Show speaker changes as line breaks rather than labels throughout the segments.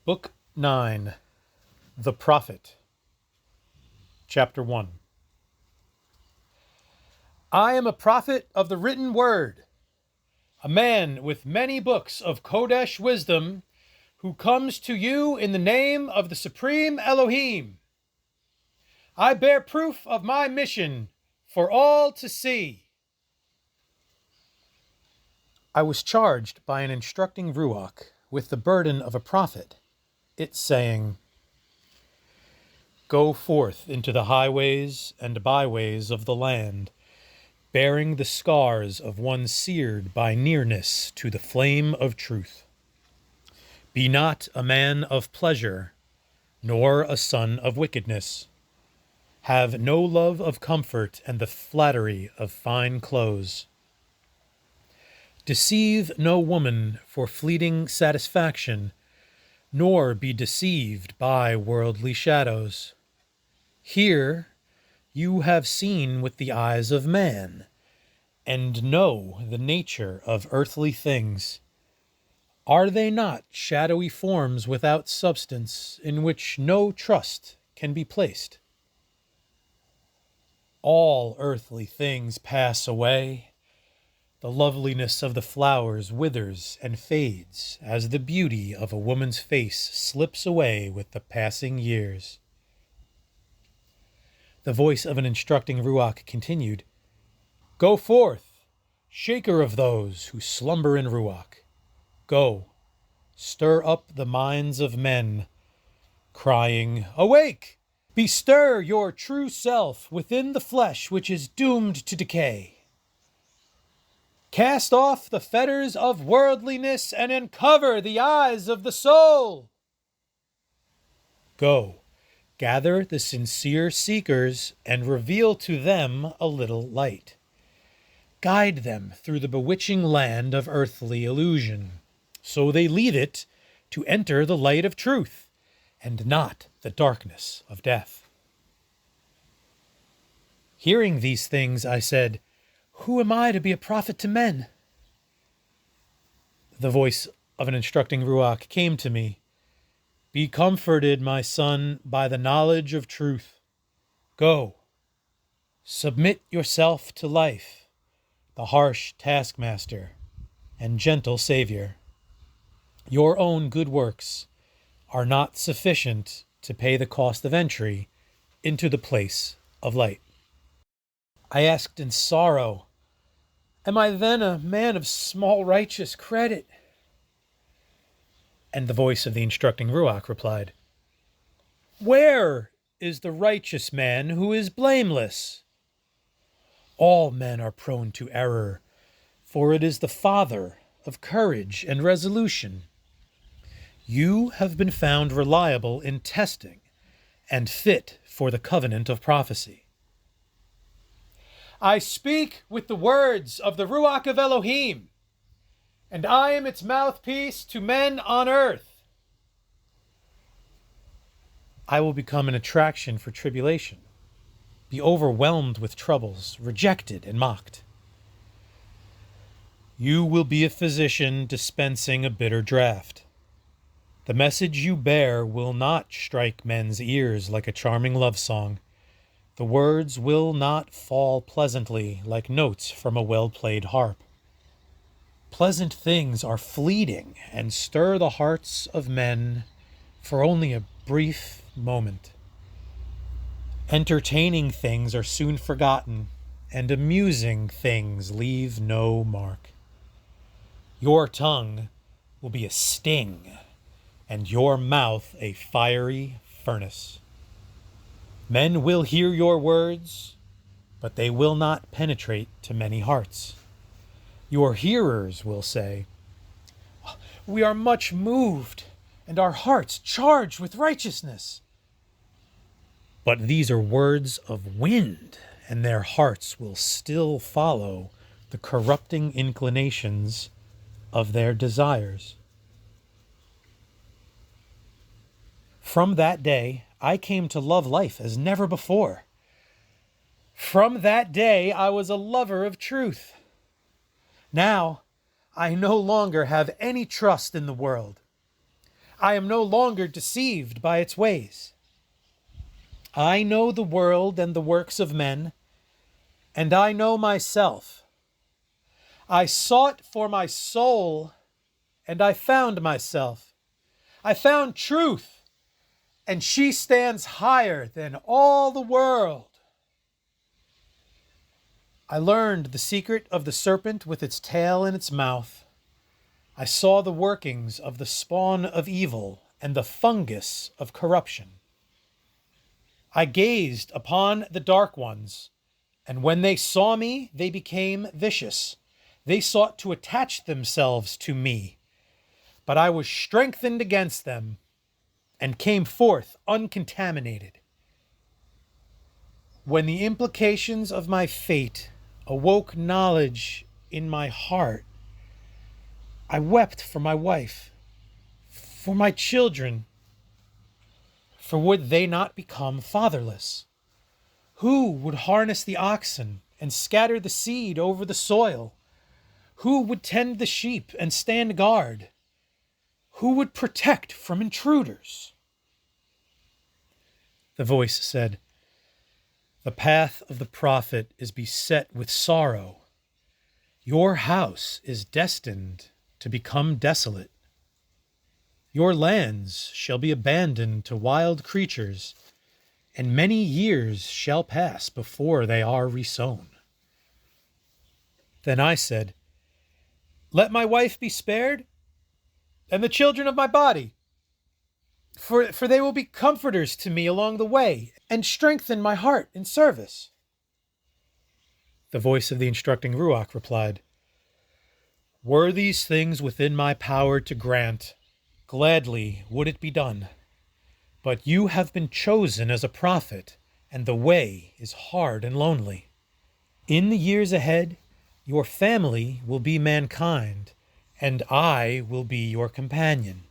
Book 9, The Prophet, Chapter 1. I am a prophet of the written word, a man with many books of Kodesh wisdom, who comes to you in the name of the Supreme Elohim. I bear proof of my mission for all to see. I was charged by an instructing Ruach with the burden of a prophet, it saying, Go forth into the highways and byways of the land, bearing the scars of one seared by nearness to the flame of truth. Be not a man of pleasure, nor a son of wickedness. Have no love of comfort and the flattery of fine clothes. Deceive no woman for fleeting satisfaction, nor be deceived by worldly shadows. Here you have seen with the eyes of man, and know the nature of earthly things. Are they not shadowy forms without substance, in which no trust can be placed? All earthly things pass away. The loveliness of the flowers withers and fades as the beauty of a woman's face slips away with the passing years. The voice of an instructing Ruach continued, Go forth, shaker of those who slumber in Ruach. Go, stir up the minds of men, crying, Awake! Bestir your true self within the flesh which is doomed to decay. Cast off the fetters of worldliness and uncover the eyes of the soul. Go, gather the sincere seekers and reveal to them a little light. Guide them through the bewitching land of earthly illusion, so they leave it to enter the light of truth and not the darkness of death. Hearing these things, I said, Who am I to be a prophet to men? The voice of an instructing Ruach came to me. Be comforted, my son, by the knowledge of truth. Go, submit yourself to life, the harsh taskmaster and gentle Savior. Your own good works are not sufficient to pay the cost of entry into the place of light. I asked in sorrow, Am I then a man of small righteous credit? And the voice of the instructing Ruach replied, Where is the righteous man who is blameless? All men are prone to error, for it is the father of courage and resolution. You have been found reliable in testing and fit for the covenant of prophecy. I speak with the words of the Ruach of Elohim, and I am its mouthpiece to men on earth. I will become an attraction for tribulation, be overwhelmed with troubles, rejected and mocked. You will be a physician dispensing a bitter draught. The message you bear will not strike men's ears like a charming love song. The words will not fall pleasantly like notes from a well-played harp. Pleasant things are fleeting and stir the hearts of men for only a brief moment. Entertaining things are soon forgotten, and amusing things leave no mark. Your tongue will be a sting, and your mouth a fiery furnace. Men will hear your words, but they will not penetrate to many hearts. Your hearers will say, We are much moved, and our hearts charged with righteousness. But these are words of wind, and their hearts will still follow the corrupting inclinations of their desires. From that day, I came to love life as never before. From that day, I was a lover of truth. Now, I no longer have any trust in the world. I am no longer deceived by its ways. I know the world and the works of men, and I know myself. I sought for my soul, and I found myself. I found truth, and she stands higher than all the world. I learned the secret of the serpent with its tail in its mouth. I saw the workings of the spawn of evil and the fungus of corruption. I gazed upon the dark ones, and when they saw me, they became vicious. They sought to attach themselves to me, but I was strengthened against them and came forth uncontaminated. When the implications of my fate awoke knowledge in my heart, I wept for my wife, for my children, for would they not become fatherless? Who would harness the oxen and scatter the seed over the soil? Who would tend the sheep and stand guard? Who would protect from intruders? The voice said, "The path of the prophet is beset with sorrow. Your house is destined to become desolate. Your lands shall be abandoned to wild creatures, and many years shall pass before they are resown." Then I said, "Let my wife be spared, and the children of my body, for they will be comforters to me along the way, and strengthen my heart in service." The voice of the instructing Ruach replied, "Were these things within my power to grant, gladly would it be done. But you have been chosen as a prophet, and the way is hard and lonely. In the years ahead, your family will be mankind, and I will be your companion.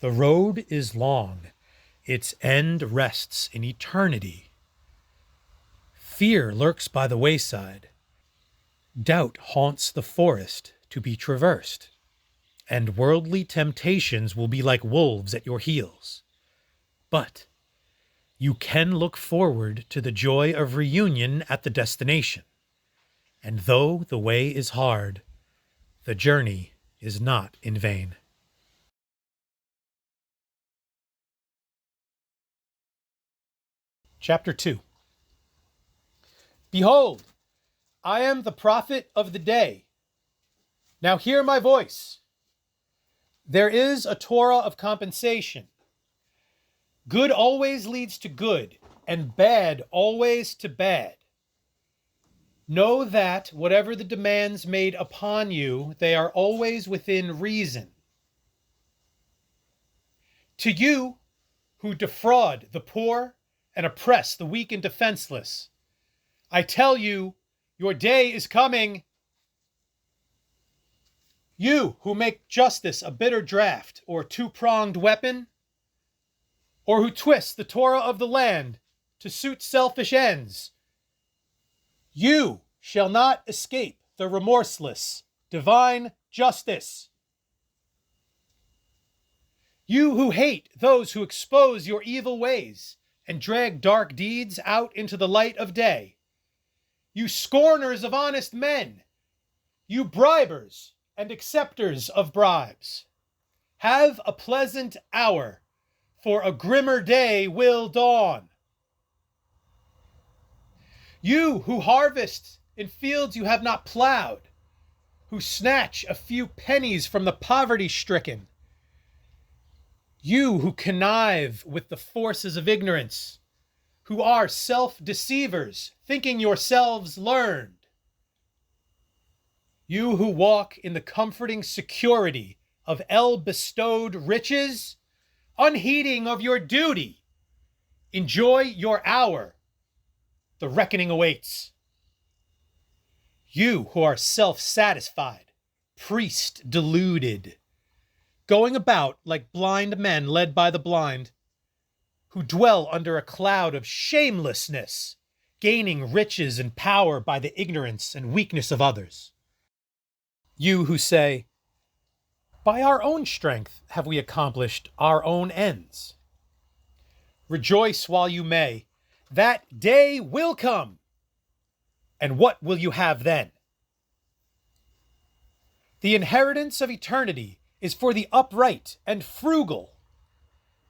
The road is long, its end rests in eternity. Fear lurks by the wayside. Doubt haunts the forest to be traversed, and worldly temptations will be like wolves at your heels. But you can look forward to the joy of reunion at the destination. And though the way is hard, the journey is not in vain." Chapter 2. Behold, I am the prophet of the day. Now hear my voice. There is a Torah of compensation. Good always leads to good, and bad always to bad. Know that whatever the demands made upon you, they are always within reason. To you who defraud the poor and oppress the weak and defenseless, I tell you, your day is coming. You who make justice a bitter draught or two-pronged weapon, or who twist the Torah of the land to suit selfish ends, you shall not escape the remorseless divine justice. You who hate those who expose your evil ways and drag dark deeds out into the light of day, you scorners of honest men, you bribers and acceptors of bribes, have a pleasant hour, for a grimmer day will dawn. You who harvest in fields you have not plowed, who snatch a few pennies from the poverty-stricken, you who connive with the forces of ignorance, who are self-deceivers, thinking yourselves learned, you who walk in the comforting security of El-bestowed riches, unheeding of your duty, enjoy your hour. The reckoning awaits. You who are self-satisfied, priest deluded, going about like blind men led by the blind, who dwell under a cloud of shamelessness, gaining riches and power by the ignorance and weakness of others. You who say, By our own strength have we accomplished our own ends. Rejoice while you may. That day will come. And what will you have then? The inheritance of eternity is for the upright and frugal,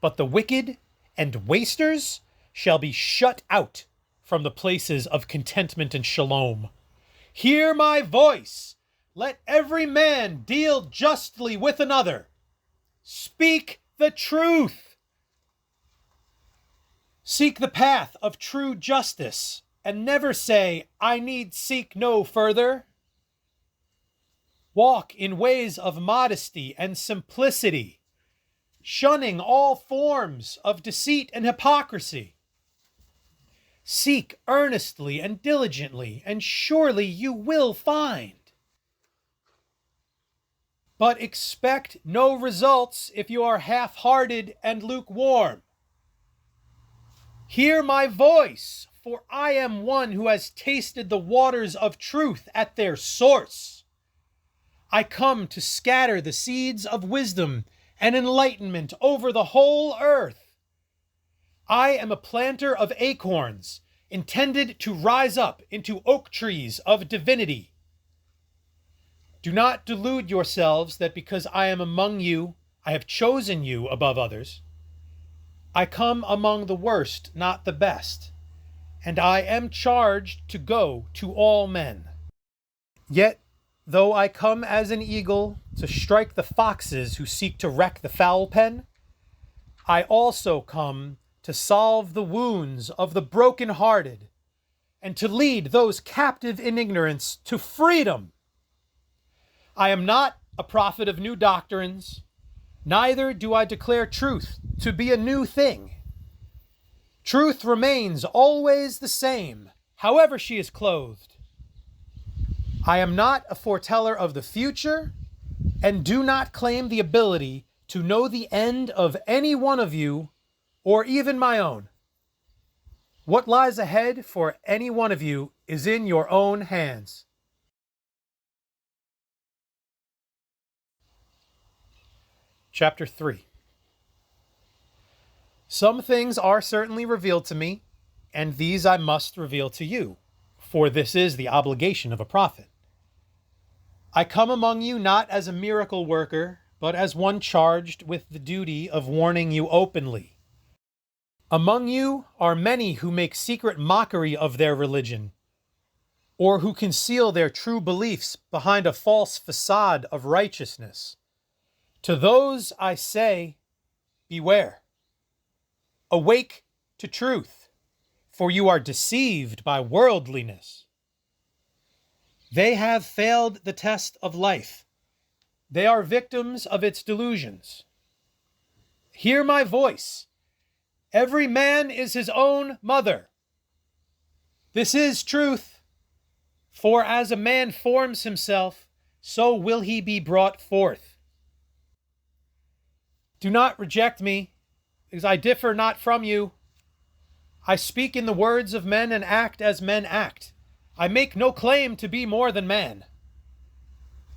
but the wicked and wasters shall be shut out from the places of contentment and shalom. Hear my voice. Let every man deal justly with another. Speak the truth. Seek the path of true justice, and never say, I need seek no further. Walk in ways of modesty and simplicity, shunning all forms of deceit and hypocrisy. Seek earnestly and diligently, and surely you will find. But expect no results if you are half-hearted and lukewarm. Hear my voice, for I am one who has tasted the waters of truth at their source. I come to scatter the seeds of wisdom and enlightenment over the whole earth. I am a planter of acorns, intended to rise up into oak trees of divinity. Do not delude yourselves that because I am among you, I have chosen you above others. I come among the worst, not the best, and I am charged to go to all men. Yet, though I come as an eagle to strike the foxes who seek to wreck the fowl pen, I also come to salve the wounds of the broken-hearted and to lead those captive in ignorance to freedom. I am not a prophet of new doctrines, neither do I declare truth to be a new thing. Truth remains always the same, however she is clothed. I am not a foreteller of the future, and do not claim the ability to know the end of any one of you, or even my own. What lies ahead for any one of you is in your own hands. Chapter 3. Some things are certainly revealed to me, and these I must reveal to you, for this is the obligation of a prophet. I come among you not as a miracle worker, but as one charged with the duty of warning you openly. Among you are many who make secret mockery of their religion, or who conceal their true beliefs behind a false facade of righteousness. To those I say, beware. Awake to truth, for you are deceived by worldliness. They have failed the test of life. They are victims of its delusions. Hear my voice. Every man is his own mother. This is truth, for as a man forms himself, so will he be brought forth. Do not reject me, because I differ not from you. I speak in the words of men and act as men act. I make no claim to be more than man.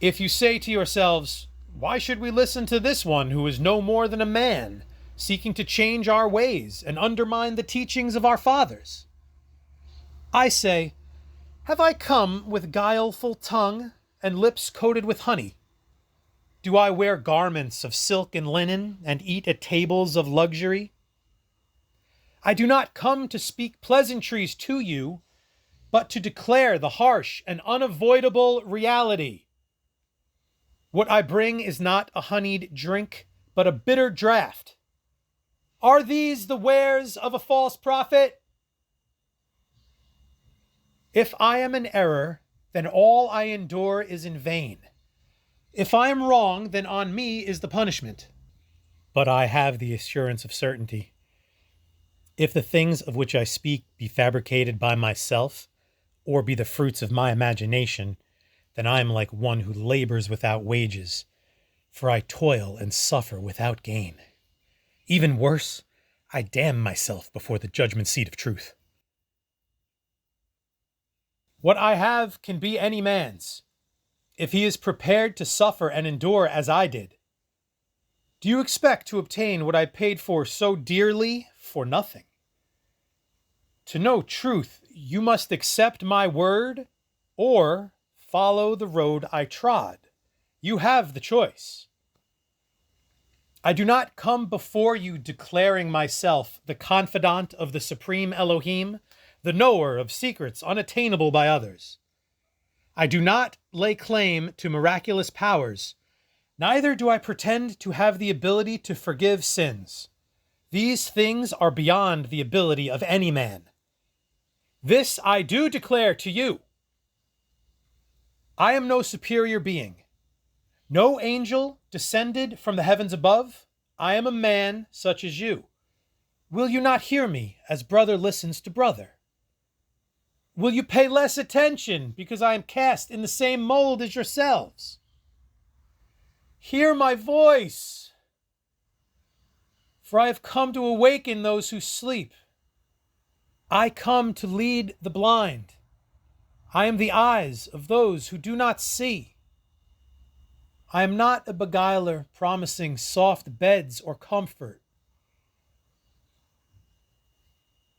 If you say to yourselves, why should we listen to this one who is no more than a man, seeking to change our ways and undermine the teachings of our fathers? I say, have I come with guileful tongue and lips coated with honey? Do I wear garments of silk and linen and eat at tables of luxury? I do not come to speak pleasantries to you, but to declare the harsh and unavoidable reality. What I bring is not a honeyed drink, but a bitter draught. Are these the wares of a false prophet? If I am in error, then all I endure is in vain. If I am wrong, then on me is the punishment. But I have the assurance of certainty. If the things of which I speak be fabricated by myself, or be the fruits of my imagination, then I am like one who labors without wages, for I toil and suffer without gain. Even worse, I damn myself before the judgment seat of truth. What I have can be any man's, if he is prepared to suffer and endure as I did. Do you expect to obtain what I paid for so dearly for nothing? To know truth, you must accept my word or follow the road I trod. You have the choice. I do not come before you declaring myself the confidant of the Supreme Elohim, the knower of secrets unattainable by others. I do not lay claim to miraculous powers, neither do I pretend to have the ability to forgive sins. These things are beyond the ability of any man. This I do declare to you. I am no superior being, no angel descended from the heavens above. I am a man such as you. Will you not hear me as brother listens to brother? Will you pay less attention because I am cast in the same mold as yourselves? Hear my voice, for I have come to awaken those who sleep. I come to lead the blind. I am the eyes of those who do not see. I am not a beguiler promising soft beds or comfort.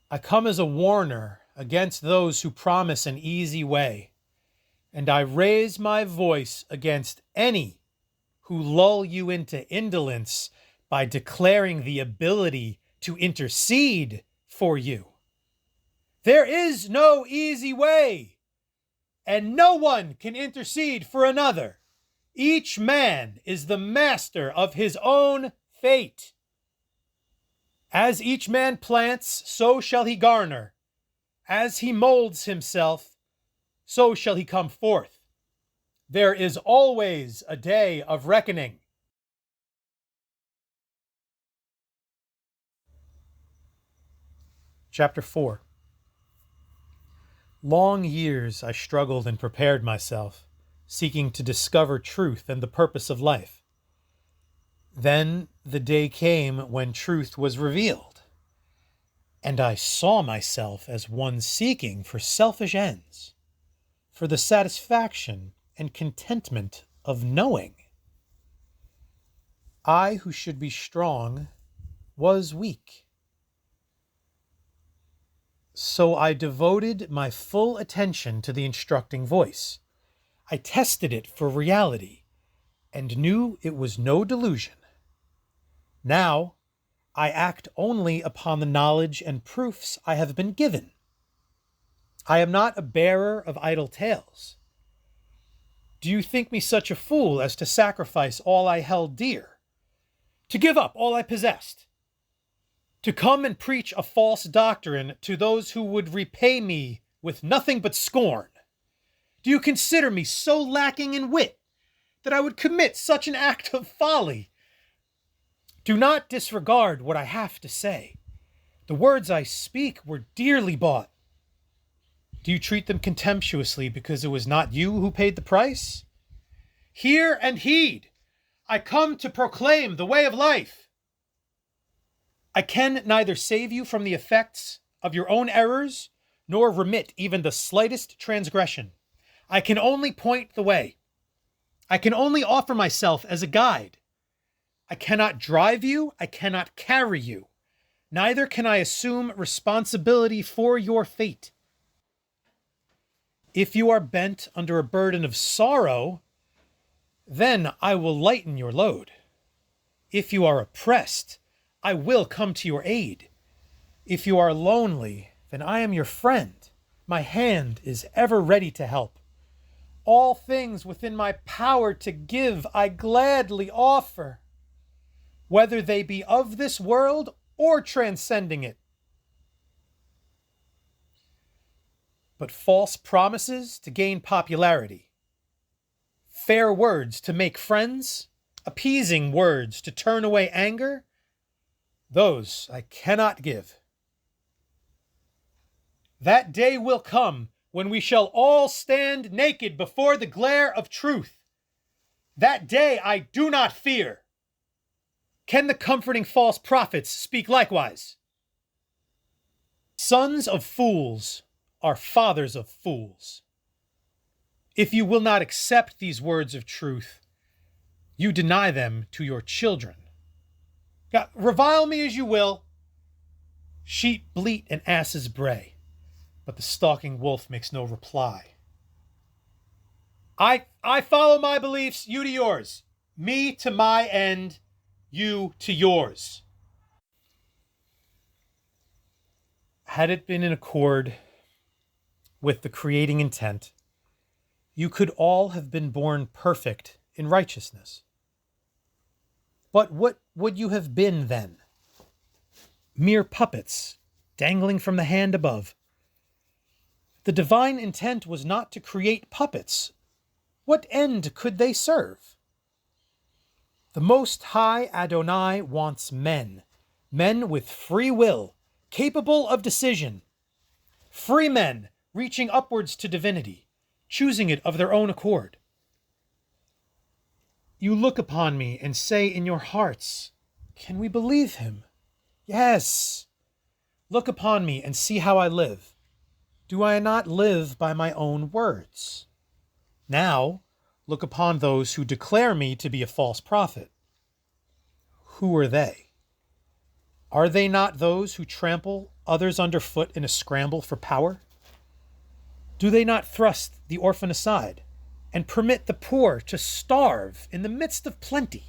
I come as a warner against those who promise an easy way, and I raise my voice against any who lull you into indolence by declaring the ability to intercede for you. There is no easy way, and no one can intercede for another. Each man is the master of his own fate. As each man plants, so shall he garner. As he molds himself, so shall he come forth. There is always a day of reckoning. Chapter 4. Long years I struggled and prepared myself, seeking to discover truth and the purpose of life. Then the day came when truth was revealed, and I saw myself as one seeking for selfish ends, for the satisfaction and contentment of knowing. I who should be strong was weak. So I devoted my full attention to the instructing voice. I tested it for reality and knew it was no delusion. Now I act only upon the knowledge and proofs I have been given. I am not a bearer of idle tales. Do you think me such a fool as to sacrifice all I held dear, to give up all I possessed, to come and preach a false doctrine to those who would repay me with nothing but scorn? Do you consider me so lacking in wit that I would commit such an act of folly? Do not disregard what I have to say. The words I speak were dearly bought. Do you treat them contemptuously because it was not you who paid the price? Hear and heed. I come to proclaim the way of life. I can neither save you from the effects of your own errors, nor remit even the slightest transgression. I can only point the way. I can only offer myself as a guide. I cannot drive you, I cannot carry you. Neither can I assume responsibility for your fate. If you are bent under a burden of sorrow, then I will lighten your load. If you are oppressed, I will come to your aid. If you are lonely, then I am your friend. My hand is ever ready to help. All things within my power to give I gladly offer, whether they be of this world or transcending it. But false promises to gain popularity, fair words to make friends, appeasing words to turn away anger, those I cannot give. That day will come when we shall all stand naked before the glare of truth. That day I do not fear. Can the comforting false prophets speak likewise? Sons of fools are fathers of fools. If you will not accept these words of truth, you deny them to your children. Revile me as you will. Sheep bleat and asses bray, but the stalking wolf makes no reply. I follow my beliefs, you to yours. Me to my end, you to yours. Had it been in accord with the creating intent, you could all have been born perfect in righteousness. But what would you have been then? Mere puppets, dangling from the hand above. The divine intent was not to create puppets. What end could they serve? The Most High Adonai wants men with free will, capable of decision, free men reaching upwards to divinity, choosing it of their own accord. You look upon me and say in your hearts, can we believe him? Yes. Look upon me and see how I live. Do I not live by my own words? Now, look upon those who declare me to be a false prophet. Who are they? Are they not those who trample others underfoot in a scramble for power? Do they not thrust the orphan aside and permit the poor to starve in the midst of plenty?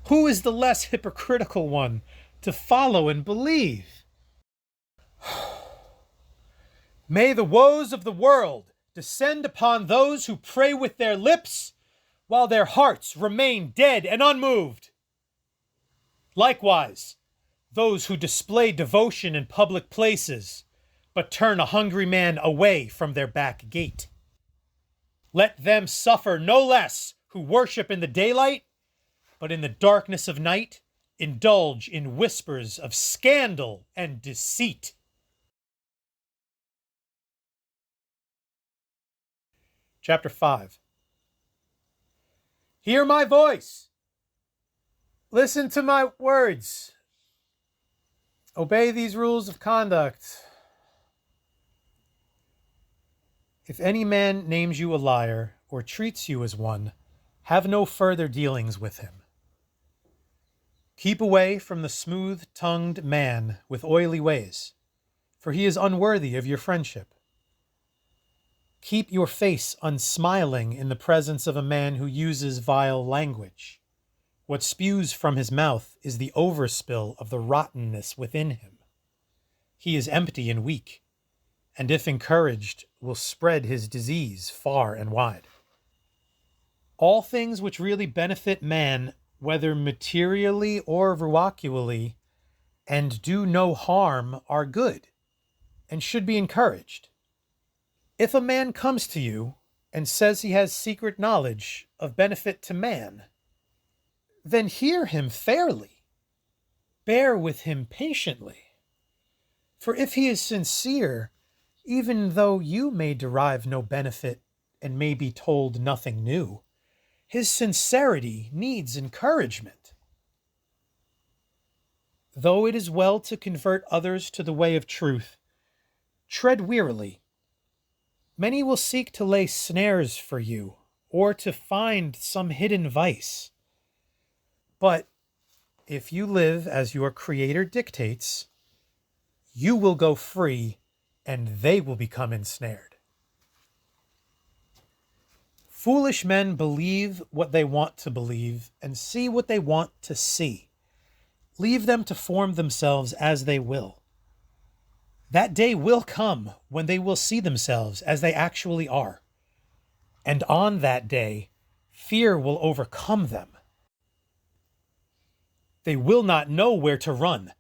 Who is the less hypocritical one to follow and believe? May the woes of the world descend upon those who pray with their lips while their hearts remain dead and unmoved. Likewise, those who display devotion in public places, but turn a hungry man away from their back gate. Let them suffer no less who worship in the daylight, but in the darkness of night indulge in whispers of scandal and deceit. Chapter 5. Hear my voice. Listen to my words. Obey these rules of conduct. If any man names you a liar or treats you as one, have no further dealings with him. Keep away from the smooth-tongued man with oily ways, for he is unworthy of your friendship. Keep your face unsmiling in the presence of a man who uses vile language. What spews from his mouth is the overspill of the rottenness within him. He is empty and weak, and if encouraged, will spread his disease far and wide. All things which really benefit man, whether materially or ruacually, and do no harm, are good, and should be encouraged. If a man comes to you and says he has secret knowledge of benefit to man, then hear him fairly. Bear with him patiently. For if he is sincere, even though you may derive no benefit and may be told nothing new, his sincerity needs encouragement. Though it is well to convert others to the way of truth, tread warily. Many will seek to lay snares for you, or to find some hidden vice. But if you live as your Creator dictates, you will go free, and they will become ensnared. Foolish men believe what they want to believe and see what they want to see. Leave them to form themselves as they will. That day will come when they will see themselves as they actually are. And on that day, fear will overcome them. They will not know where to run.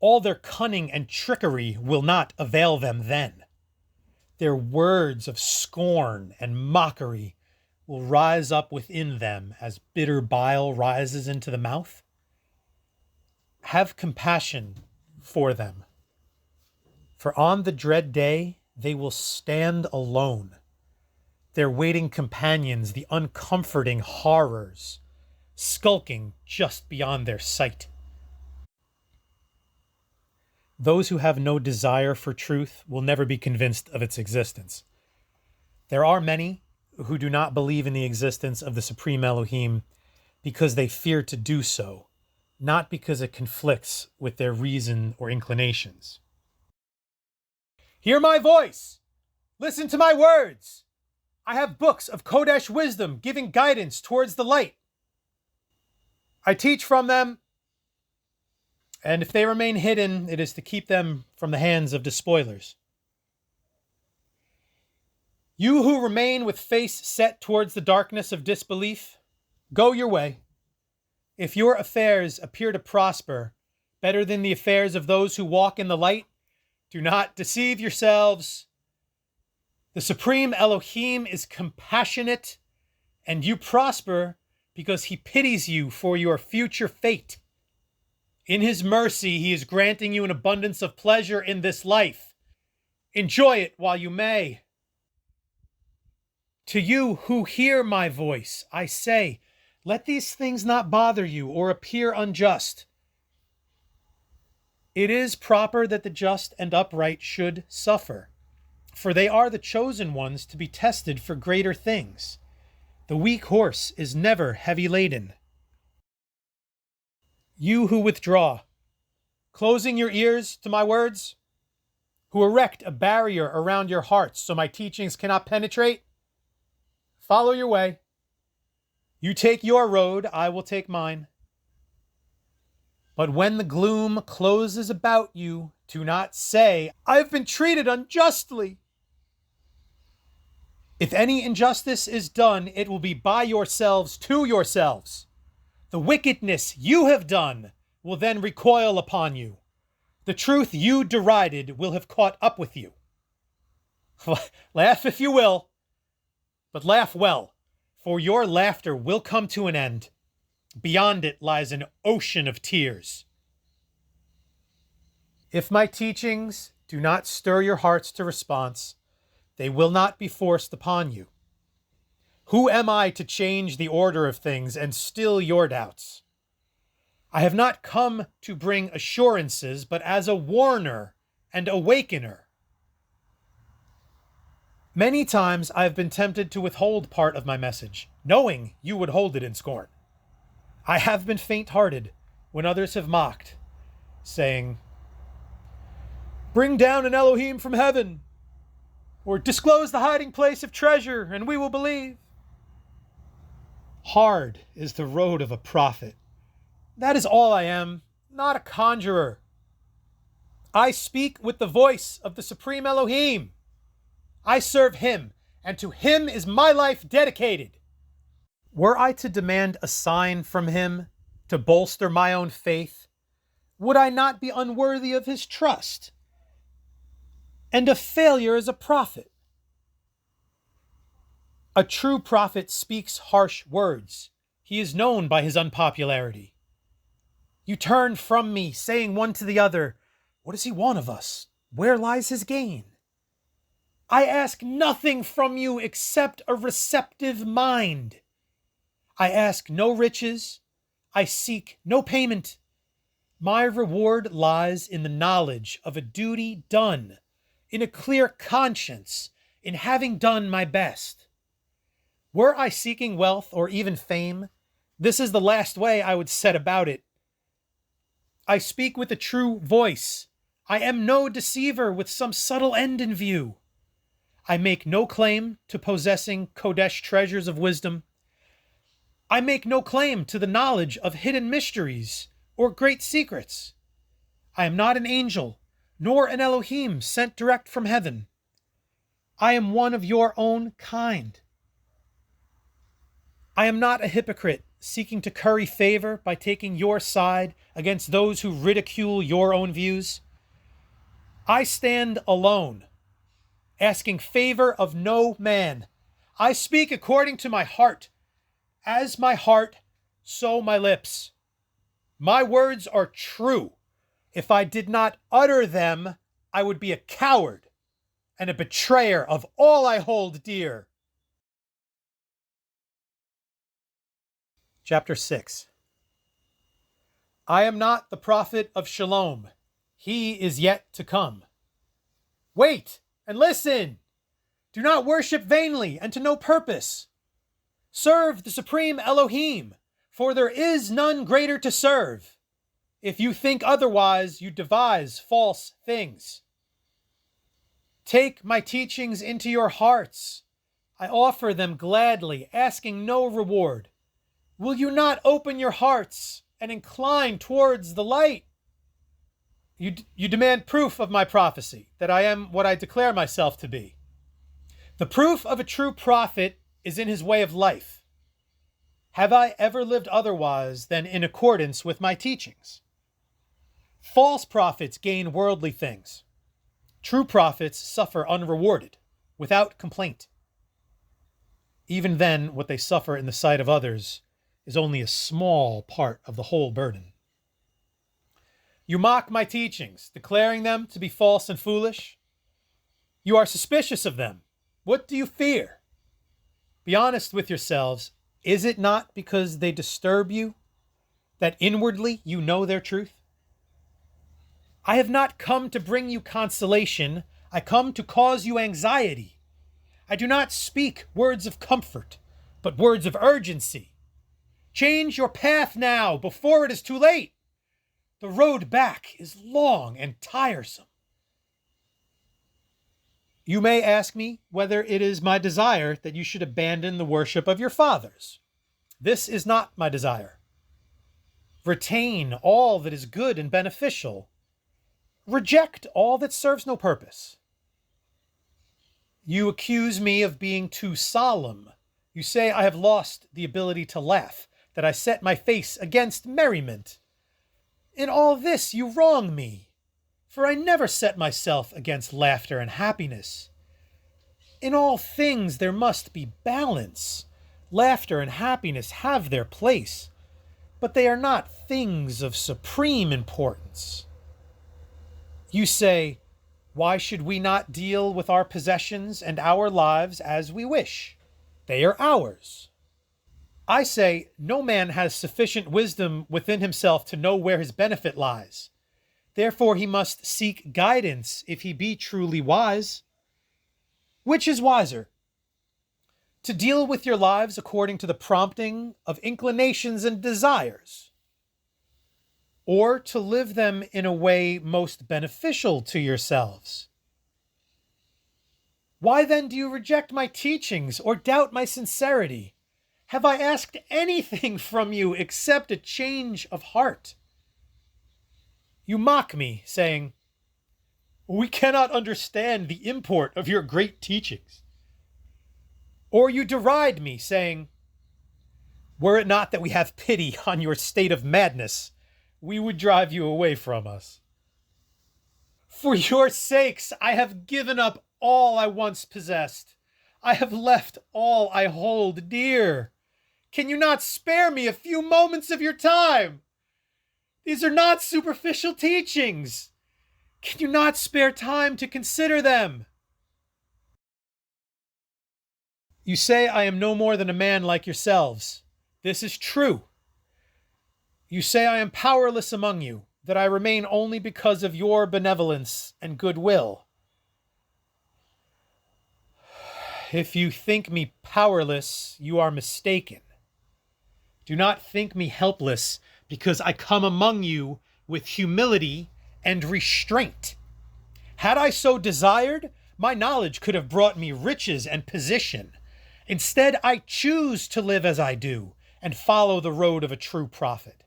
All their cunning and trickery will not avail them then. Their words of scorn and mockery will rise up within them as bitter bile rises into the mouth. Have compassion for them, for on the dread day they will stand alone, their waiting companions the uncomforting horrors, skulking just beyond their sight. Those who have no desire for truth will never be convinced of its existence. There are many who do not believe in the existence of the Supreme Elohim because they fear to do so, not because it conflicts with their reason or inclinations. Hear my voice. Listen to my words. I have books of Kodesh wisdom giving guidance towards the light. I teach from them, and if they remain hidden, it is to keep them from the hands of despoilers. You who remain with face set towards the darkness of disbelief, go your way. If your affairs appear to prosper better than the affairs of those who walk in the light, do not deceive yourselves. The Supreme Elohim is compassionate, and you prosper because he pities you for your future fate. In his mercy, he is granting you an abundance of pleasure in this life. Enjoy it while you may. To you who hear my voice, I say, let these things not bother you or appear unjust. It is proper that the just and upright should suffer, for they are the chosen ones to be tested for greater things. The weak horse is never heavy laden. You who withdraw, closing your ears to my words, who erect a barrier around your hearts so my teachings cannot penetrate, follow your way. You take your road, I will take mine. But when the gloom closes about you, do not say, I have been treated unjustly. If any injustice is done, it will be by yourselves to yourselves. The wickedness you have done will then recoil upon you. The truth you derided will have caught up with you. Laugh if you will, but laugh well, for your laughter will come to an end. Beyond it lies an ocean of tears. If my teachings do not stir your hearts to response, they will not be forced upon you. Who am I to change the order of things and still your doubts? I have not come to bring assurances, but as a warner and awakener. Many times I have been tempted to withhold part of my message, knowing you would hold it in scorn. I have been faint-hearted when others have mocked, saying, bring down an Elohim from heaven, or disclose the hiding place of treasure, and we will believe. Hard is the road of a prophet. That is all I am, not a conjurer. I speak with the voice of the Supreme Elohim. I serve him, and to him is my life dedicated. Were I to demand a sign from him to bolster my own faith, would I not be unworthy of his trust and a failure as a prophet? A true prophet speaks harsh words. He is known by his unpopularity. You turn from me, saying one to the other, what does he want of us? Where lies his gain? I ask nothing from you except a receptive mind. I ask no riches. I seek no payment. My reward lies in the knowledge of a duty done, in a clear conscience, in having done my best. Were I seeking wealth or even fame, this is the last way I would set about it. I speak with a true voice. I am no deceiver with some subtle end in view. I make no claim to possessing Kodesh treasures of wisdom. I make no claim to the knowledge of hidden mysteries or great secrets. I am not an angel, nor an Elohim sent direct from heaven. I am one of your own kind. I am not a hypocrite seeking to curry favor by taking your side against those who ridicule your own views. I stand alone, asking favor of no man. I speak according to my heart. As my heart, so my lips. My words are true. If I did not utter them, I would be a coward and a betrayer of all I hold dear. Chapter 6. I am not the prophet of Shalom. He is yet to come. Wait and listen. Do not worship vainly and to no purpose. Serve the Supreme Elohim, for there is none greater to serve. If you think otherwise, you devise false things. Take my teachings into your hearts. I offer them gladly, asking no reward. Will you not open your hearts and incline towards the light? You demand proof of my prophecy, that I am what I declare myself to be. The proof of a true prophet is in his way of life. Have I ever lived otherwise than in accordance with my teachings? False prophets gain worldly things. True prophets suffer unrewarded, without complaint. Even then, what they suffer in the sight of others is only a small part of the whole burden. You mock my teachings, declaring them to be false and foolish. You are suspicious of them. What do you fear? Be honest with yourselves. Is it not because they disturb you that inwardly you know their truth? I have not come to bring you consolation. I come to cause you anxiety. I do not speak words of comfort, but words of urgency. Change your path now, before it is too late. The road back is long and tiresome. You may ask me whether it is my desire that you should abandon the worship of your fathers. This is not my desire. Retain all that is good and beneficial. Reject all that serves no purpose. You accuse me of being too solemn. You say I have lost the ability to laugh, that I set my face against merriment. In all this you wrong me, for I never set myself against laughter and happiness. In all things there must be balance. Laughter and happiness have their place, but they are not things of supreme importance. You say, why should we not deal with our possessions and our lives as we wish? They are ours. I say, no man has sufficient wisdom within himself to know where his benefit lies. Therefore he must seek guidance if he be truly wise. Which is wiser? To deal with your lives according to the prompting of inclinations and desires, or to live them in a way most beneficial to yourselves? Why then do you reject my teachings or doubt my sincerity? Have I asked anything from you except a change of heart? You mock me, saying, we cannot understand the import of your great teachings. Or you deride me, saying, were it not that we have pity on your state of madness, we would drive you away from us. For your sakes, I have given up all I once possessed. I have left all I hold dear. Can you not spare me a few moments of your time? These are not superficial teachings. Can you not spare time to consider them? You say I am no more than a man like yourselves. This is true. You say I am powerless among you, that I remain only because of your benevolence and goodwill. If you think me powerless, you are mistaken. Do not think me helpless, because I come among you with humility and restraint. Had I so desired, my knowledge could have brought me riches and position. Instead, I choose to live as I do and follow the road of a true prophet.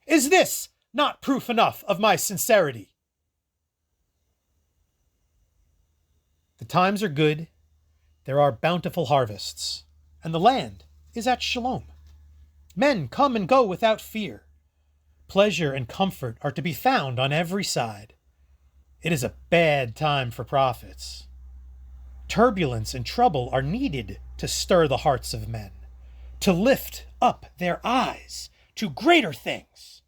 Is this not proof enough of my sincerity? The times are good, there are bountiful harvests, and the land is at shalom. Men come and go without fear. Pleasure and comfort are to be found on every side. It is a bad time for prophets. Turbulence and trouble are needed to stir the hearts of men, to lift up their eyes to greater things.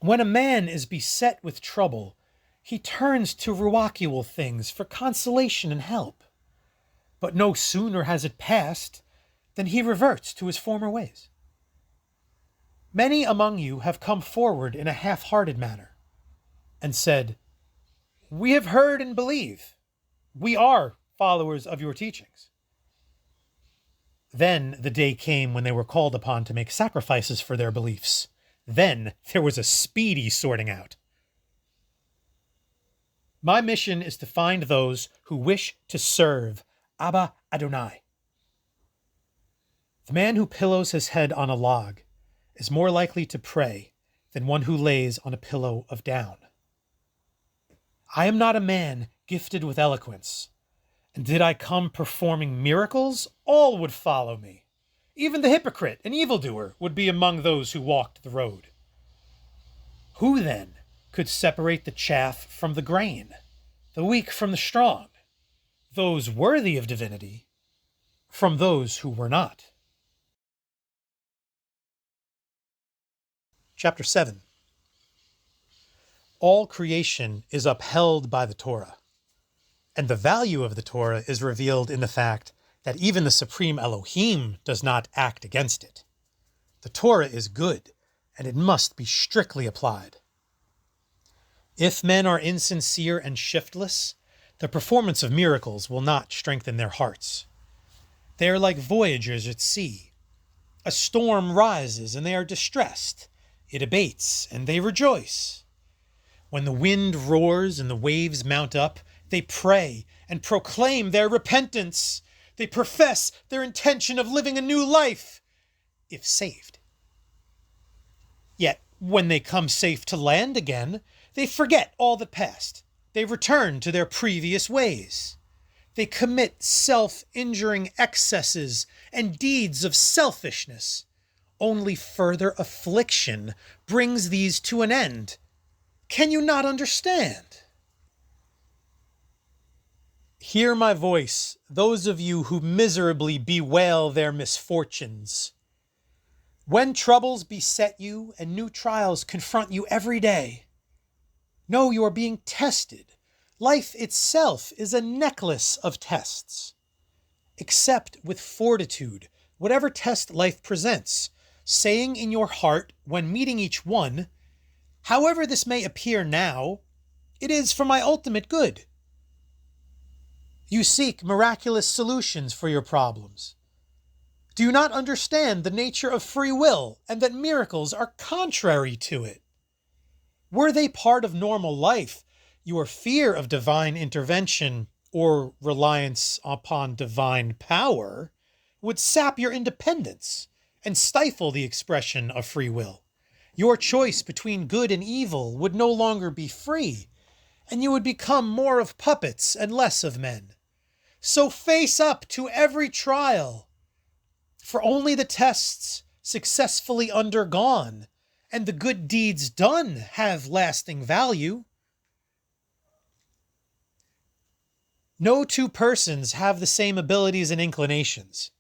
When a man is beset with trouble, he turns to ruacual things for consolation and help. But no sooner has it passed than he reverts to his former ways. Many among you have come forward in a half-hearted manner and said, we have heard and believe. We are followers of your teachings. Then the day came when they were called upon to make sacrifices for their beliefs. Then there was a speedy sorting out. My mission is to find those who wish to serve Abba Adonai. The man who pillows his head on a log is more likely to pray than one who lays on a pillow of down. I am not a man gifted with eloquence, and did I come performing miracles, all would follow me. Even the hypocrite and evildoer would be among those who walked the road. Who then could separate the chaff from the grain, the weak from the strong, those worthy of divinity from those who were not? Chapter 7. All creation is upheld by the Torah, and the value of the Torah is revealed in the fact that even the supreme Elohim does not act against it. The Torah is good, and it must be strictly applied. If men are insincere and shiftless, the performance of miracles will not strengthen their hearts. They are like voyagers at sea. A storm rises, and they are distressed. It abates, and they rejoice. When the wind roars and the waves mount up, they pray and proclaim their repentance. They profess their intention of living a new life, if saved. Yet, when they come safe to land again, they forget all that passed. They return to their previous ways. They commit self-injuring excesses and deeds of selfishness. Only further affliction brings these to an end. Can you not understand? Hear my voice, those of you who miserably bewail their misfortunes. When troubles beset you and new trials confront you every day, know you are being tested. Life itself is a necklace of tests. Accept with fortitude whatever test life presents, saying in your heart when meeting each one, however this may appear now, it is for my ultimate good. You seek miraculous solutions for your problems. Do you not understand the nature of free will and that miracles are contrary to it? Were they part of normal life, your fear of divine intervention or reliance upon divine power would sap your independence and stifle the expression of free will. Your choice between good and evil would no longer be free, and you would become more of puppets and less of men. So face up to every trial, for only the tests successfully undergone and the good deeds done have lasting value. No two persons have the same abilities and inclinations.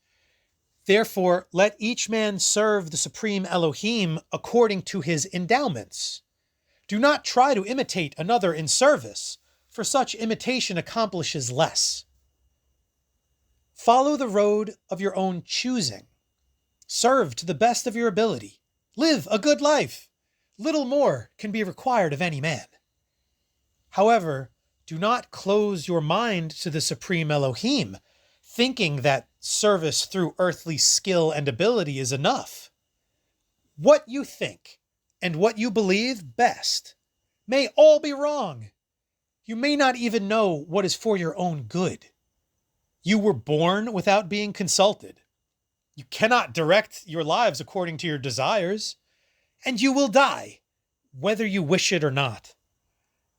Therefore, let each man serve the supreme Elohim according to his endowments. Do not try to imitate another in service, for such imitation accomplishes less. Follow the road of your own choosing. Serve to the best of your ability. Live a good life. Little more can be required of any man. However, do not close your mind to the supreme Elohim, thinking that service through earthly skill and ability is enough. What you think and what you believe best may all be wrong. You may not even know what is for your own good. You were born without being consulted. You cannot direct your lives according to your desires, and you will die, whether you wish it or not.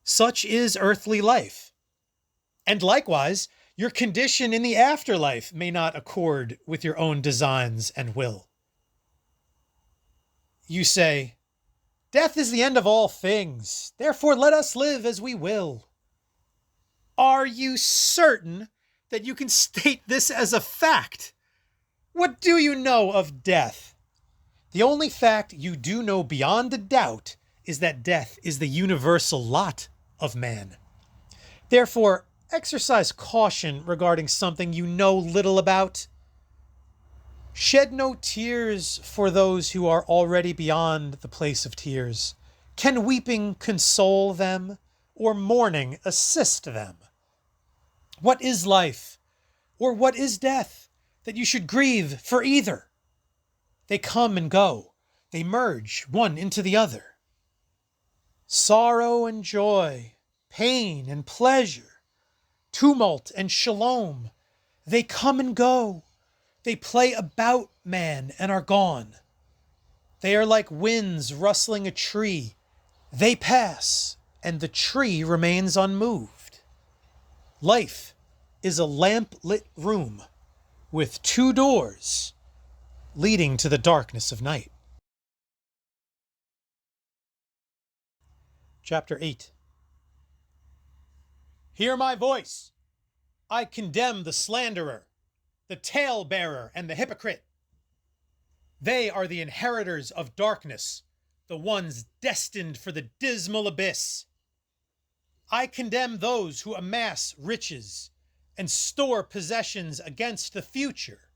Such is earthly life. And likewise, your condition in the afterlife may not accord with your own designs and will. You say, death is the end of all things, therefore let us live as we will. Are you certain that you can state this as a fact? What do you know of death? The only fact you do know beyond a doubt is that death is the universal lot of man. Therefore, exercise caution regarding something you know little about. Shed no tears for those who are already beyond the place of tears. Can weeping console them, or mourning assist them? What is life, or what is death? that you should grieve for either. They come and go, they merge one into the other. Sorrow and joy, pain and pleasure, tumult and shalom, they come and go. They play about man and are gone. They are like winds rustling a tree. They pass, and the tree remains unmoved. Life is a lamp-lit room with two doors leading to the darkness of night. Chapter 8. Hear my voice. I condemn the slanderer, the tale-bearer, and the hypocrite. They are the inheritors of darkness, the ones destined for the dismal abyss. I condemn those who amass riches and store possessions against the future,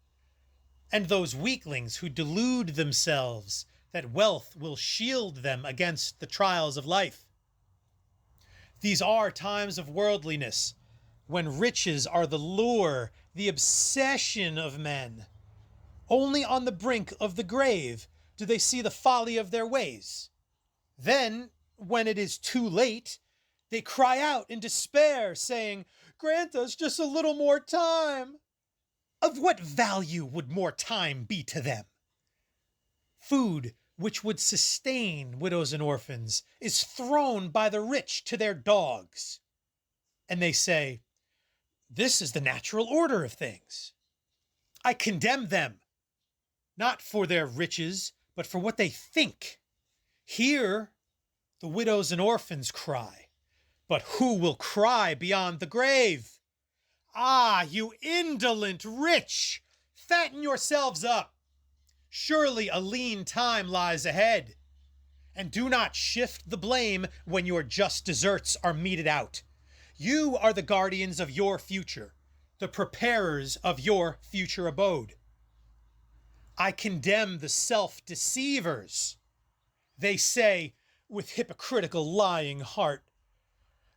and those weaklings who delude themselves that wealth will shield them against the trials of life. These are times of worldliness, when riches are the lure, the obsession of men. Only on the brink of the grave do they see the folly of their ways. Then, when it is too late, they cry out in despair, saying, "Grant us just a little more time." Of what value would more time be to them? Food which would sustain widows and orphans is thrown by the rich to their dogs. And they say, "This is the natural order of things." I condemn them, not for their riches, but for what they think. Here, the widows and orphans cry, but who will cry beyond the grave? Ah, you indolent rich, fatten yourselves up. Surely a lean time lies ahead. And do not shift the blame when your just deserts are meted out. You are the guardians of your future, the preparers of your future abode. I condemn the self-deceivers. They say, with hypocritical lying heart,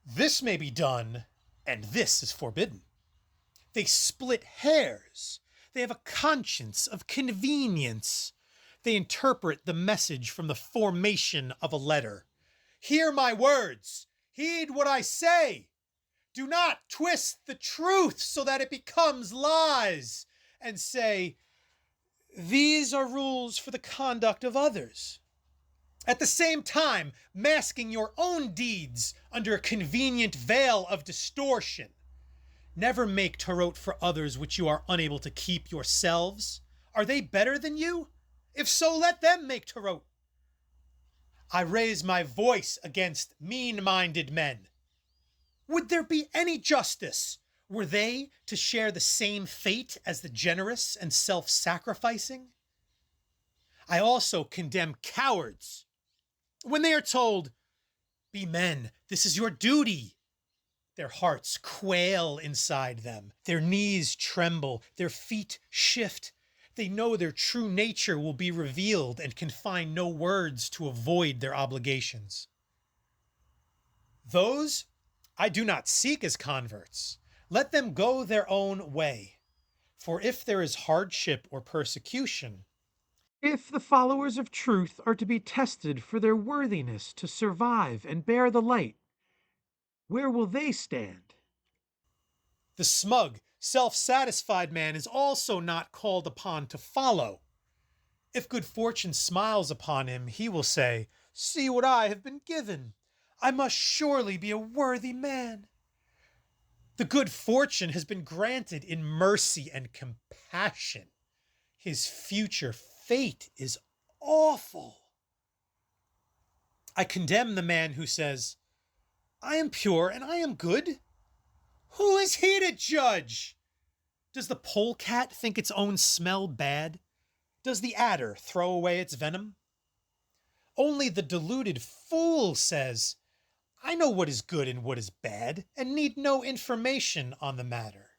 "This may be done, and this is forbidden." They split hairs. They have a conscience of convenience. They interpret the message from the formation of a letter. Hear my words. Heed what I say. Do not twist the truth so that it becomes lies, and say, "These are rules for the conduct of others," at the same time masking your own deeds under a convenient veil of distortion. Never make Tarot for others which you are unable to keep yourselves. Are they better than you? If so, let them make Tarot. I raise my voice against mean-minded men. Would there be any justice were they to share the same fate as the generous and self-sacrificing? I also condemn cowards. When they are told, "Be men, this is your duty," their hearts quail inside them. Their knees tremble. Their feet shift. They know their true nature will be revealed and can find no words to avoid their obligations. Those I do not seek as converts. Let them go their own way. For if there is hardship or persecution, if the followers of truth are to be tested for their worthiness to survive and bear the light, where will they stand? The smug, self-satisfied man is also not called upon to follow. If good fortune smiles upon him, he will say, "See what I have been given. I must surely be a worthy man." The good fortune has been granted in mercy and compassion. His future fate is awful. I condemn the man who says, "I am pure and I am good." Who is he to judge? Does the polecat think its own smell bad? Does the adder throw away its venom? Only the deluded fool says, "I know what is good and what is bad, and need no information on the matter."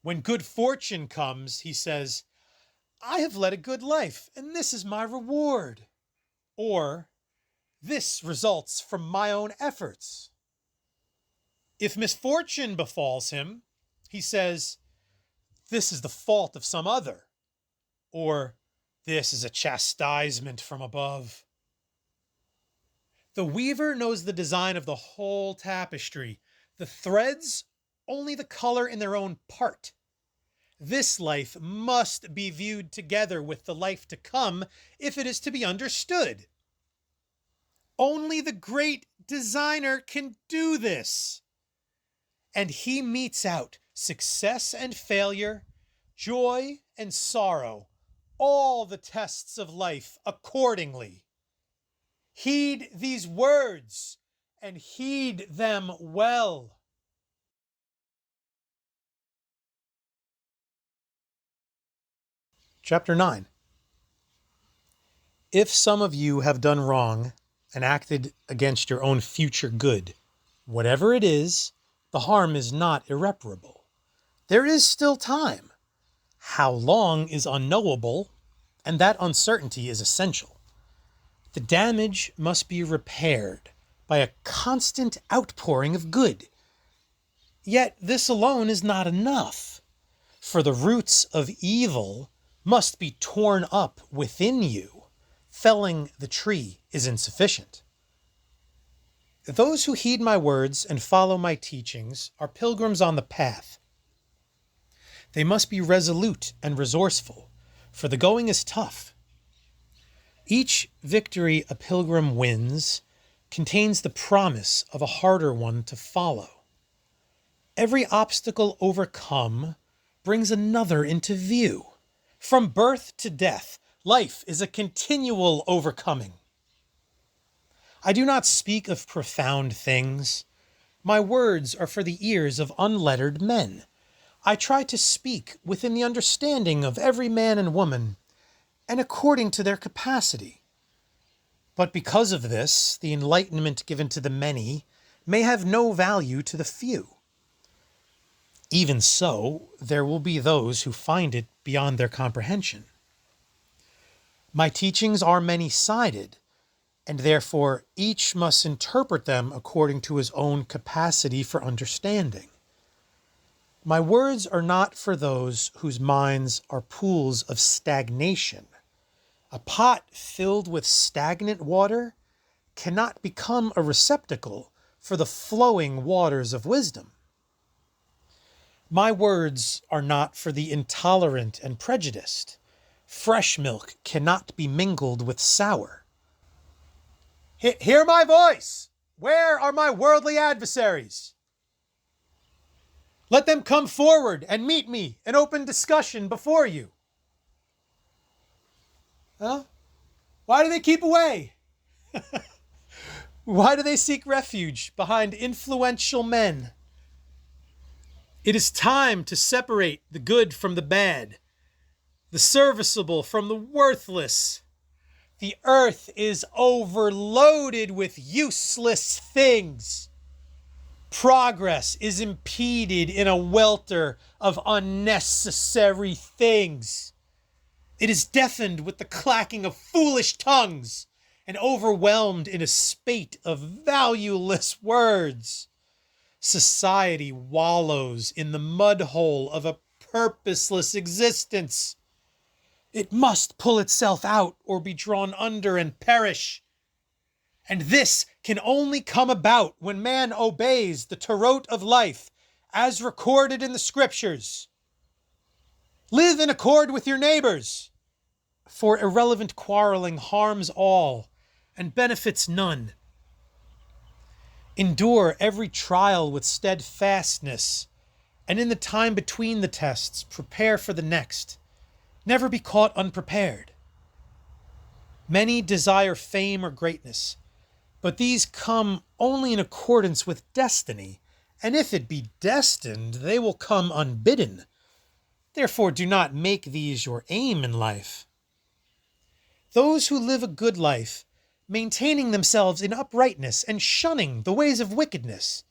When good fortune comes, he says, "I have led a good life, and this is my reward." Or, "This results from my own efforts." If misfortune befalls him, he says, this is the fault of some other, or this is a chastisement from above. The weaver knows the design of the whole tapestry, the threads only the color in their own part. This life must be viewed together with the life to come if it is to be understood. Only the great designer can do this. And he metes out success and failure, joy and sorrow, all the tests of life accordingly. Heed these words and heed them well. Chapter 9. If some of you have done wrong and acted against your own future good, whatever it is, the harm is not irreparable. There is still time. How long is unknowable, and that uncertainty is essential. The damage must be repaired by a constant outpouring of good. Yet this alone is not enough, for the roots of evil must be torn up within you. Felling the tree is insufficient. Those who heed my words and follow my teachings are pilgrims on the path. They must be resolute and resourceful, for the going is tough. Each victory a pilgrim wins contains the promise of a harder one to follow. Every obstacle overcome brings another into view. From birth to death, life is a continual overcoming. I do not speak of profound things. My words are for the ears of unlettered men. I try to speak within the understanding of every man and woman, and according to their capacity. But because of this, the enlightenment given to the many may have no value to the few. Even so, there will be those who find it beyond their comprehension. My teachings are many-sided, and therefore each must interpret them according to his own capacity for understanding. My words are not for those whose minds are pools of stagnation. A pot filled with stagnant water cannot become a receptacle for the flowing waters of wisdom. My words are not for the intolerant and prejudiced. Fresh milk cannot be mingled with sour. Hear my voice! Where are my worldly adversaries? Let them come forward and meet me in open discussion before you. Huh? Why do they keep away? Why do they seek refuge behind influential men? It is time to separate the good from the bad, the serviceable from the worthless. The earth is overloaded with useless things. Progress is impeded in a welter of unnecessary things. It is deafened with the clacking of foolish tongues and overwhelmed in a spate of valueless words. Society wallows in the mud hole of a purposeless existence. It must pull itself out or be drawn under and perish. And this can only come about when man obeys the Torot of life as recorded in the scriptures. Live in accord with your neighbors, for irrelevant quarreling harms all and benefits none. Endure every trial with steadfastness, and in the time between the tests, prepare for the next. Never be caught unprepared. Many desire fame or greatness, but these come only in accordance with destiny, and if it be destined, they will come unbidden. Therefore, do not make these your aim in life. Those who live a good life, maintaining themselves in uprightness and shunning the ways of wickedness,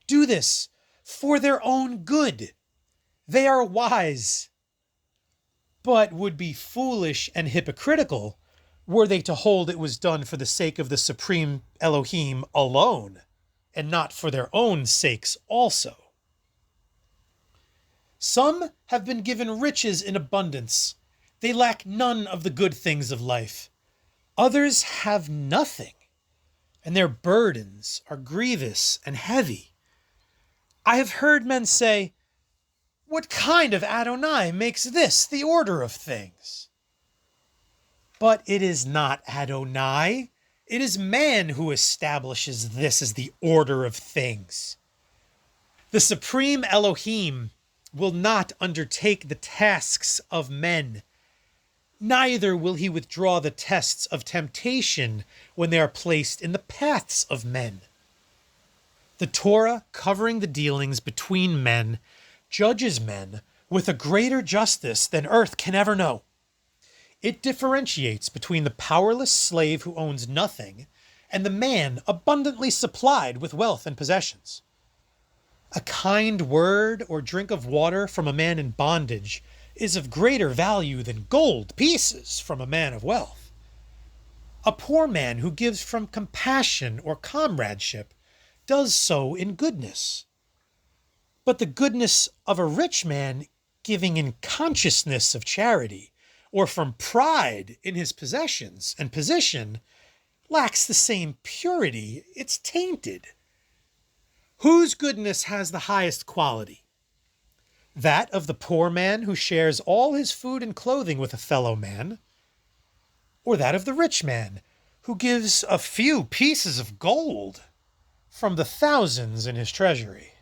do this for their own good. They are wise, but would be foolish and hypocritical were they to hold it was done for the sake of the Supreme Elohim alone, and not for their own sakes also. Some have been given riches in abundance. They lack none of the good things of life. Others have nothing, and their burdens are grievous and heavy. I have heard men say, "What kind of Adonai makes this the order of things?" But it is not Adonai. It is man who establishes this as the order of things. The supreme Elohim will not undertake the tasks of men. Neither will he withdraw the tests of temptation when they are placed in the paths of men. The Torah, covering the dealings between men, judges men with a greater justice than earth can ever know. It differentiates between the powerless slave who owns nothing and the man abundantly supplied with wealth and possessions. A kind word or drink of water from a man in bondage is of greater value than gold pieces from a man of wealth. A poor man who gives from compassion or comradeship does so in goodness. But the goodness of a rich man giving in consciousness of charity, or from pride in his possessions and position, lacks the same purity. It's tainted. Whose goodness has the highest quality? That of the poor man who shares all his food and clothing with a fellow man, or that of the rich man who gives a few pieces of gold from the thousands in his treasury?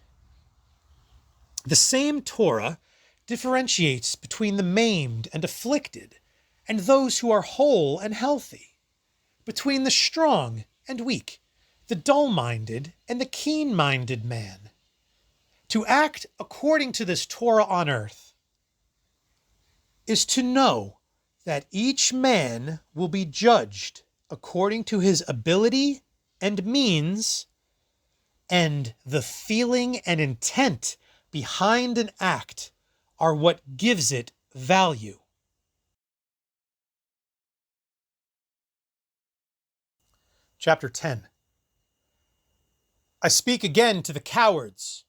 The same Torah differentiates between the maimed and afflicted and those who are whole and healthy, between the strong and weak, the dull-minded and the keen-minded man. To act according to this Torah on earth is to know that each man will be judged according to his ability and means, and the feeling and intent behind an act are what gives it value. Chapter 10. I speak again to the cowards,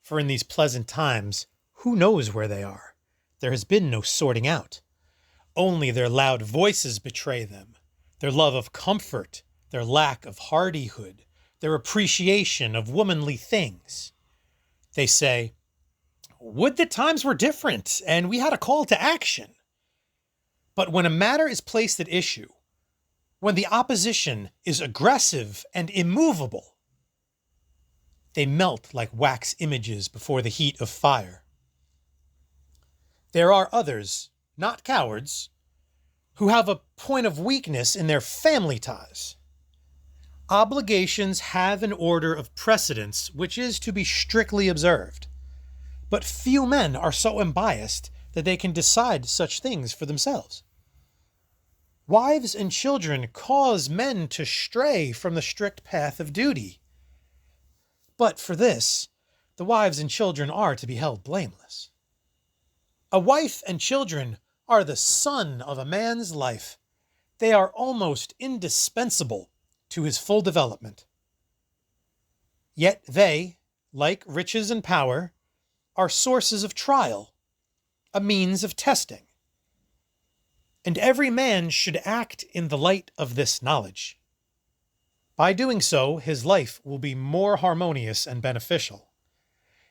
for in these pleasant times, who knows where they are? There has been no sorting out. Only their loud voices betray them, their love of comfort, their lack of hardihood, their appreciation of womanly things. They say, "Would that times were different, and we had a call to action." But when a matter is placed at issue, when the opposition is aggressive and immovable, they melt like wax images before the heat of fire. There are others, not cowards, who have a point of weakness in their family ties. Obligations have an order of precedence which is to be strictly observed, but few men are so unbiased that they can decide such things for themselves. Wives and children cause men to stray from the strict path of duty. But for this, the wives and children are to be held blameless. A wife and children are the sun of a man's life. They are almost indispensable to his full development. Yet they, like riches and power, are sources of trial, a means of testing. And every man should act in the light of this knowledge. By doing so, his life will be more harmonious and beneficial.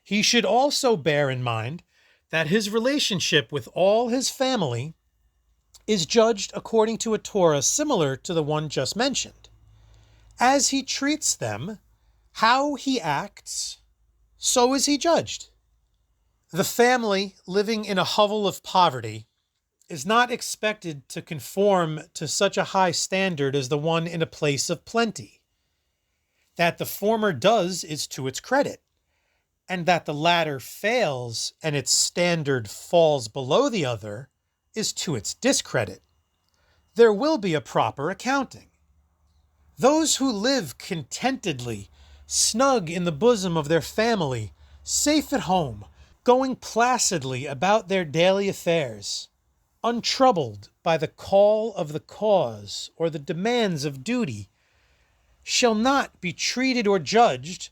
He should also bear in mind that his relationship with all his family is judged according to a Torah similar to the one just mentioned. As he treats them, how he acts, so is he judged. The family living in a hovel of poverty is not expected to conform to such a high standard as the one in a place of plenty. That the former does is to its credit, and that the latter fails and its standard falls below the other is to its discredit. There will be a proper accounting. Those who live contentedly, snug in the bosom of their family, safe at home, going placidly about their daily affairs, untroubled by the call of the cause or the demands of duty, shall not be treated or judged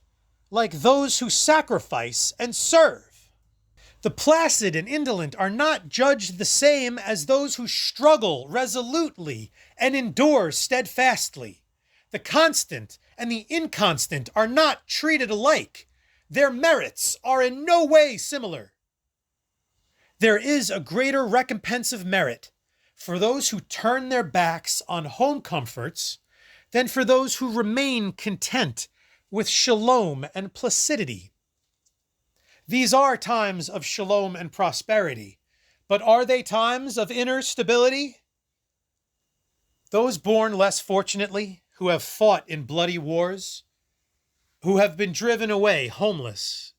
like those who sacrifice and serve. The placid and indolent are not judged the same as those who struggle resolutely and endure steadfastly. The constant and the inconstant are not treated alike. Their merits are in no way similar. There is a greater recompense of merit for those who turn their backs on home comforts than for those who remain content with shalom and placidity. These are times of shalom and prosperity, but are they times of inner stability? Those born less fortunately, who have fought in bloody wars, who have been driven away homeless,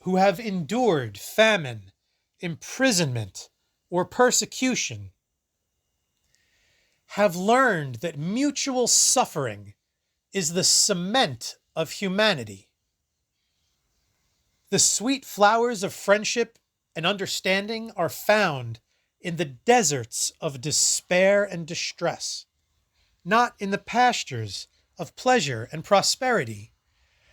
who have endured famine, imprisonment, or persecution, have learned that mutual suffering is the cement of humanity. The sweet flowers of friendship and understanding are found in the deserts of despair and distress, not in the pastures of pleasure and prosperity.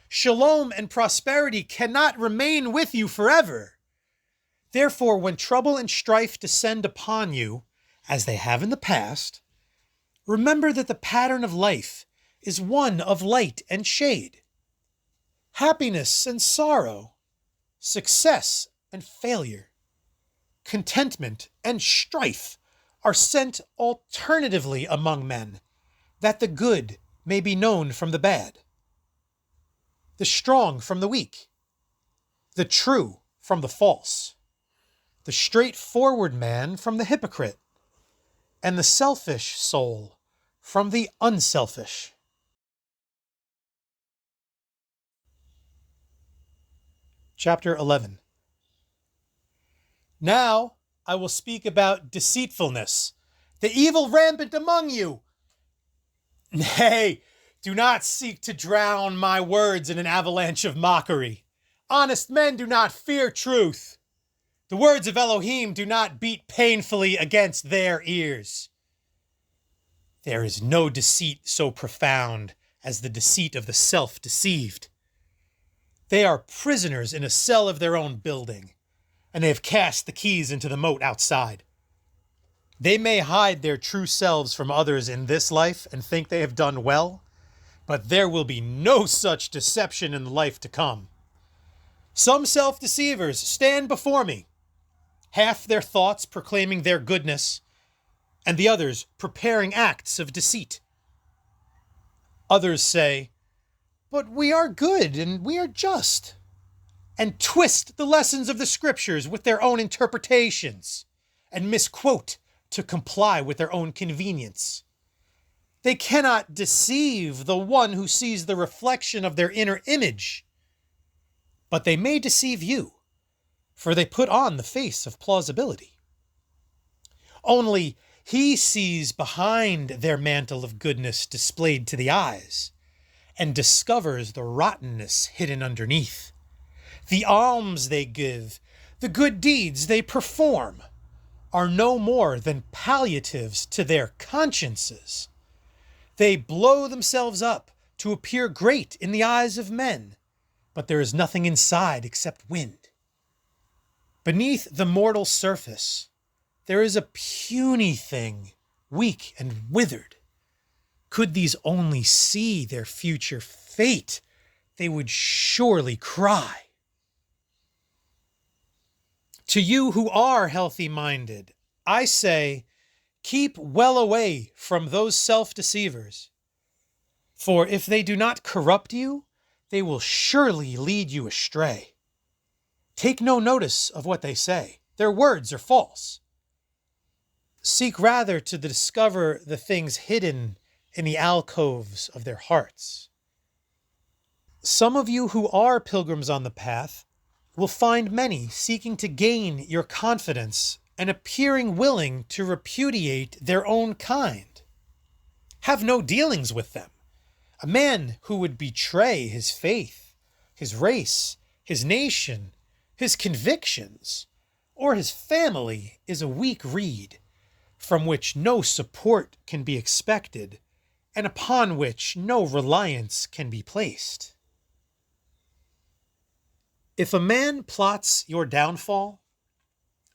Shalom and prosperity cannot remain with you forever. Therefore, when trouble and strife descend upon you, as they have in the past, remember that the pattern of life is one of light and shade. Happiness and sorrow, success and failure, contentment and strife are sent alternatively among men, that the good may be known from the bad, the strong from the weak, the true from the false, the straightforward man from the hypocrite, and the selfish soul from the unselfish. Chapter 11. Now I will speak about deceitfulness, the evil rampant among you. Nay, do not seek to drown my words in an avalanche of mockery. Honest men do not fear truth. The words of Elohim do not beat painfully against their ears. There is no deceit so profound as the deceit of the self-deceived. They are prisoners in a cell of their own building, and they have cast the keys into the moat outside. They may hide their true selves from others in this life and think they have done well, but there will be no such deception in the life to come. Some self-deceivers stand before me, half their thoughts proclaiming their goodness, and the others preparing acts of deceit. Others say, "But we are good and we are just," and twist the lessons of the scriptures with their own interpretations, and misquote to comply with their own convenience. They cannot deceive the one who sees the reflection of their inner image, but they may deceive you, for they put on the face of plausibility. Only he sees behind their mantle of goodness displayed to the eyes, and discovers the rottenness hidden underneath. The alms they give, the good deeds they perform, are no more than palliatives to their consciences. They blow themselves up to appear great in the eyes of men, but there is nothing inside except wind. Beneath the mortal surface, there is a puny thing, weak and withered. Could these only see their future fate, they would surely cry. To you who are healthy-minded, I say, keep well away from those self-deceivers. For if they do not corrupt you, they will surely lead you astray. Take no notice of what they say. Their words are false. Seek rather to discover the things hidden in the alcoves of their hearts. Some of you who are pilgrims on the path will find many seeking to gain your confidence and appearing willing to repudiate their own kind. Have no dealings with them. A man who would betray his faith, his race, his nation, his convictions, or his family is a weak reed, from which no support can be expected, and upon which no reliance can be placed. If a man plots your downfall,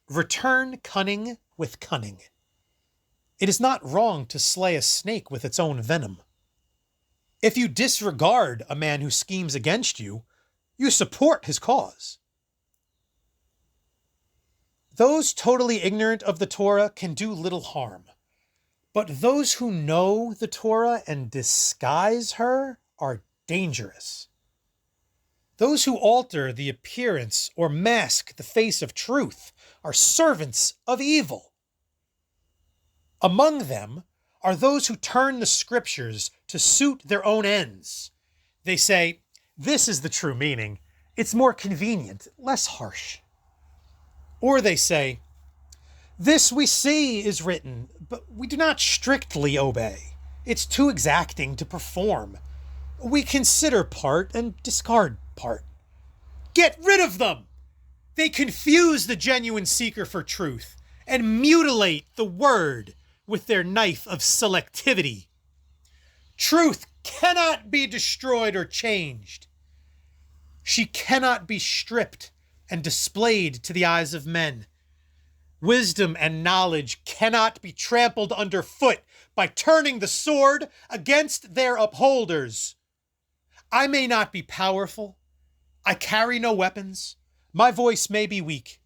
return cunning with cunning. It is not wrong to slay a snake with its own venom. If you disregard a man who schemes against you, you support his cause. Those totally ignorant of the Torah can do little harm, but those who know the Torah and disguise her are dangerous. Those who alter the appearance or mask the face of truth are servants of evil. Among them are those who turn the scriptures to suit their own ends. They say, this is the true meaning. It's more convenient, less harsh. Or they say, this we see is written, but we do not strictly obey. It's too exacting to perform. We consider part and discard part. Get rid of them! They confuse the genuine seeker for truth and mutilate the word with their knife of selectivity. Truth cannot be destroyed or changed. She cannot be stripped and displayed to the eyes of men. Wisdom and knowledge cannot be trampled underfoot by turning the sword against their upholders. I may not be powerful. I carry no weapons. My voice may be weak.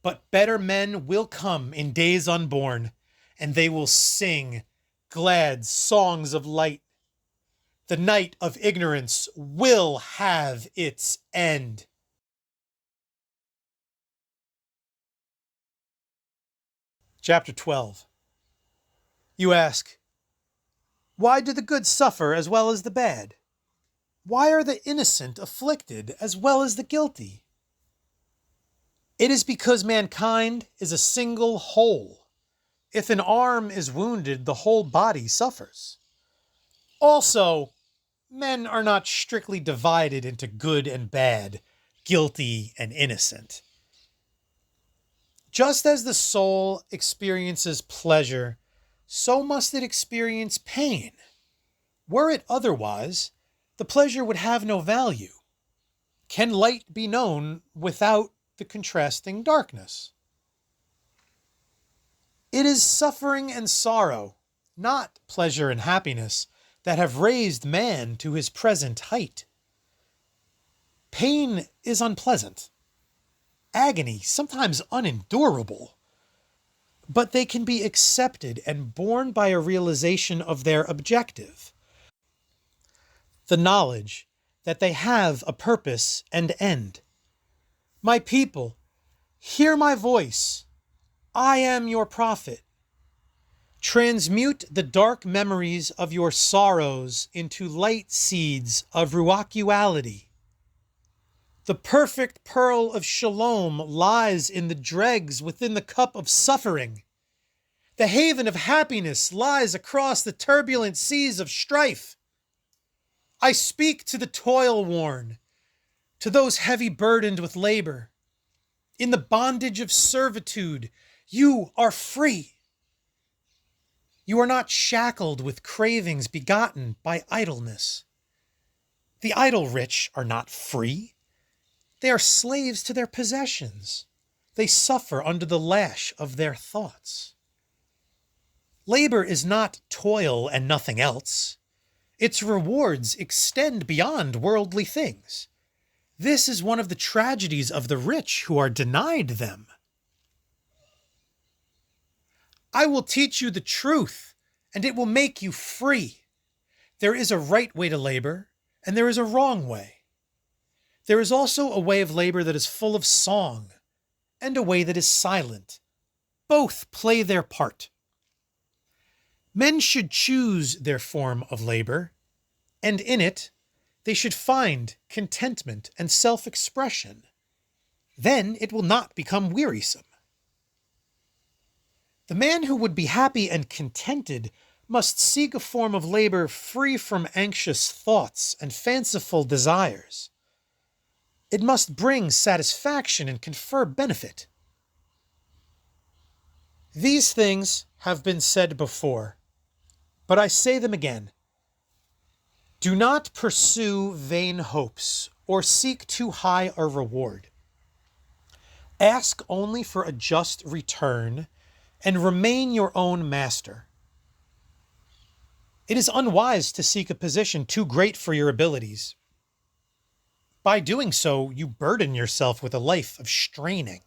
But better men will come in days unborn, and they will sing glad songs of light. The night of ignorance will have its end. Chapter 12. You ask, why do the good suffer as well as the bad? Why are the innocent afflicted as well as the guilty? It is because mankind is a single whole. If an arm is wounded, the whole body suffers. Also, men are not strictly divided into good and bad, guilty and innocent. Just as the soul experiences pleasure, so must it experience pain. Were it otherwise, the pleasure would have no value. Can light be known without the contrasting darkness? It is suffering and sorrow, not pleasure and happiness, that have raised man to his present height. Pain is unpleasant. Agony, sometimes unendurable, but they can be accepted and borne by a realization of their objective, the knowledge that they have a purpose and end. My people, hear my voice. I am your prophet. Transmute the dark memories of your sorrows into light seeds of ruachuality. The perfect pearl of shalom lies in the dregs within the cup of suffering. The haven of happiness lies across the turbulent seas of strife. I speak to the toil-worn, to those heavy burdened with labor. In the bondage of servitude, you are free. You are not shackled with cravings begotten by idleness. The idle rich are not free. They are slaves to their possessions. They suffer under the lash of their thoughts. Labor is not toil and nothing else. Its rewards extend beyond worldly things. This is one of the tragedies of the rich who are denied them. I will teach you the truth, and it will make you free. There is a right way to labor, and there is a wrong way. There is also a way of labor that is full of song, and a way that is silent. Both play their part. Men should choose their form of labor, and in it, they should find contentment and self-expression. Then it will not become wearisome. The man who would be happy and contented must seek a form of labor free from anxious thoughts and fanciful desires. It must bring satisfaction and confer benefit. These things have been said before, but I say them again. Do not pursue vain hopes or seek too high a reward. Ask only for a just return and remain your own master. It is unwise to seek a position too great for your abilities. By doing so, you burden yourself with a life of straining.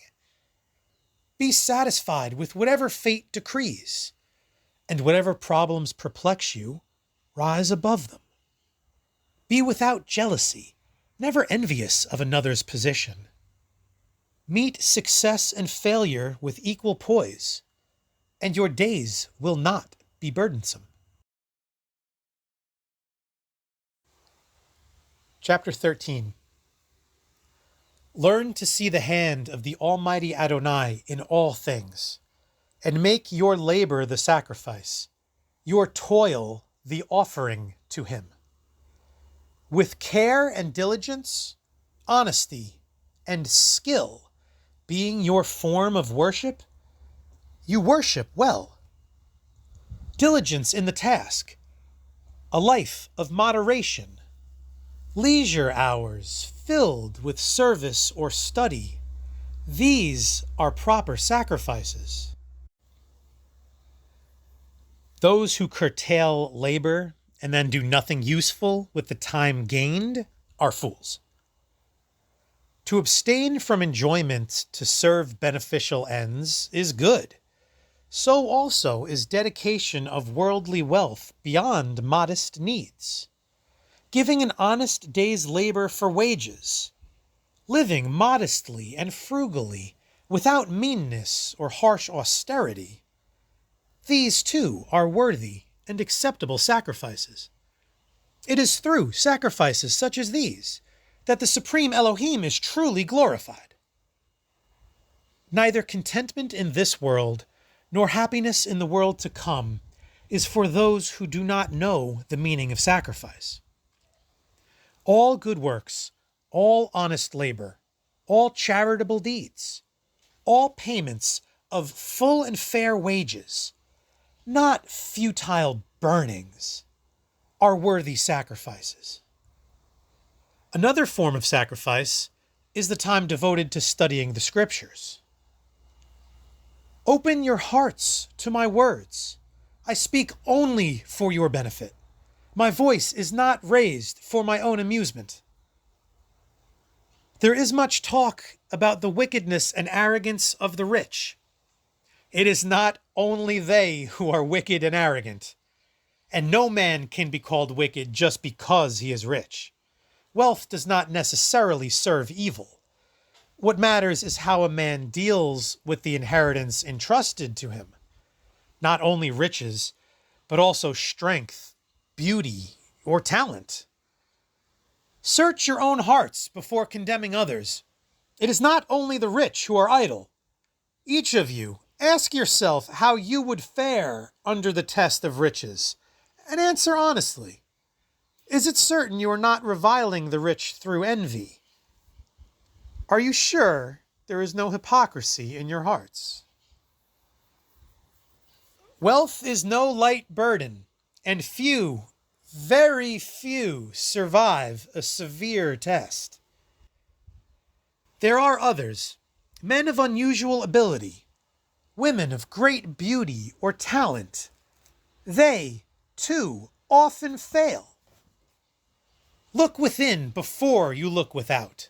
Be satisfied with whatever fate decrees, and whatever problems perplex you, rise above them. Be without jealousy, never envious of another's position. Meet success and failure with equal poise, and your days will not be burdensome. Chapter 13. Learn to see the hand of the Almighty Adonai in all things, and make your labor the sacrifice, your toil the offering to him. With care and diligence, honesty and skill being your form of worship, you worship well. Diligence in the task, a life of moderation, leisure hours filled with service or study, these are proper sacrifices. Those who curtail labor and then do nothing useful with the time gained are fools. To abstain from enjoyment to serve beneficial ends is good. So also is dedication of worldly wealth beyond modest needs. Giving an honest day's labor for wages, living modestly and frugally without meanness or harsh austerity. These too are worthy and acceptable sacrifices. It is through sacrifices such as these that the Supreme Elohim is truly glorified. Neither contentment in this world nor happiness in the world to come is for those who do not know the meaning of sacrifice. All good works, all honest labor, all charitable deeds, all payments of full and fair wages, not futile burnings, are worthy sacrifices. Another form of sacrifice is the time devoted to studying the scriptures. Open your hearts to my words. I speak only for your benefit. My voice is not raised for my own amusement. There is much talk about the wickedness and arrogance of the rich. It is not only they who are wicked and arrogant, and no man can be called wicked just because he is rich. Wealth does not necessarily serve evil. What matters is how a man deals with the inheritance entrusted to him. Not only riches, but also strength, beauty, or talent. Search your own hearts before condemning others. It is not only the rich who are idle. Each of you, ask yourself how you would fare under the test of riches, and answer honestly. Is it certain you are not reviling the rich through envy? Are you sure there is no hypocrisy in your hearts? Wealth is no light burden, and few, very few, survive a severe test. There are others, men of unusual ability, women of great beauty or talent. They, too, often fail. Look within before you look without.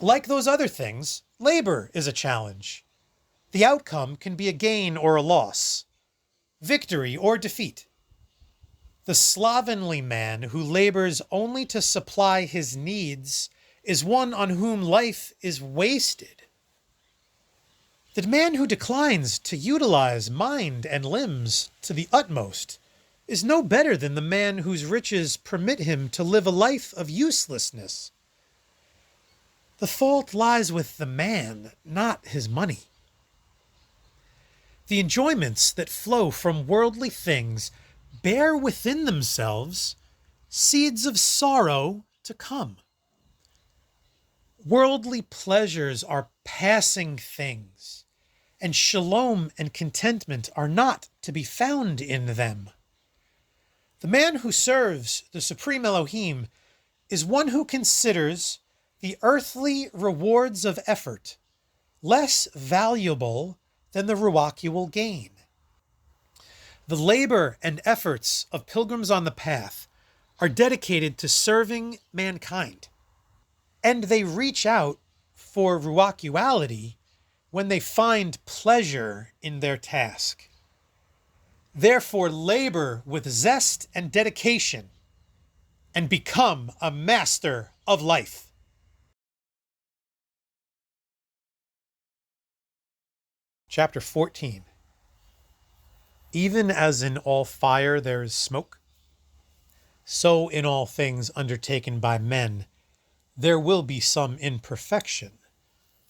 Like those other things, labor is a challenge. The outcome can be a gain or a loss, victory or defeat. The slovenly man who labors only to supply his needs is one on whom life is wasted. The man who declines to utilize mind and limbs to the utmost is no better than the man whose riches permit him to live a life of uselessness. The fault lies with the man, not his money. The enjoyments that flow from worldly things bear within themselves seeds of sorrow to come. Worldly pleasures are passing things, and shalom and contentment are not to be found in them. The man who serves the Supreme Elohim is one who considers the earthly rewards of effort less valuable than the ruacual gain. The labor and efforts of pilgrims on the path are dedicated to serving mankind, and they reach out for ruacuality when they find pleasure in their task. Therefore, labor with zest and dedication and become a master of life. Chapter 14. Even as in all fire there is smoke, so in all things undertaken by men there will be some imperfection,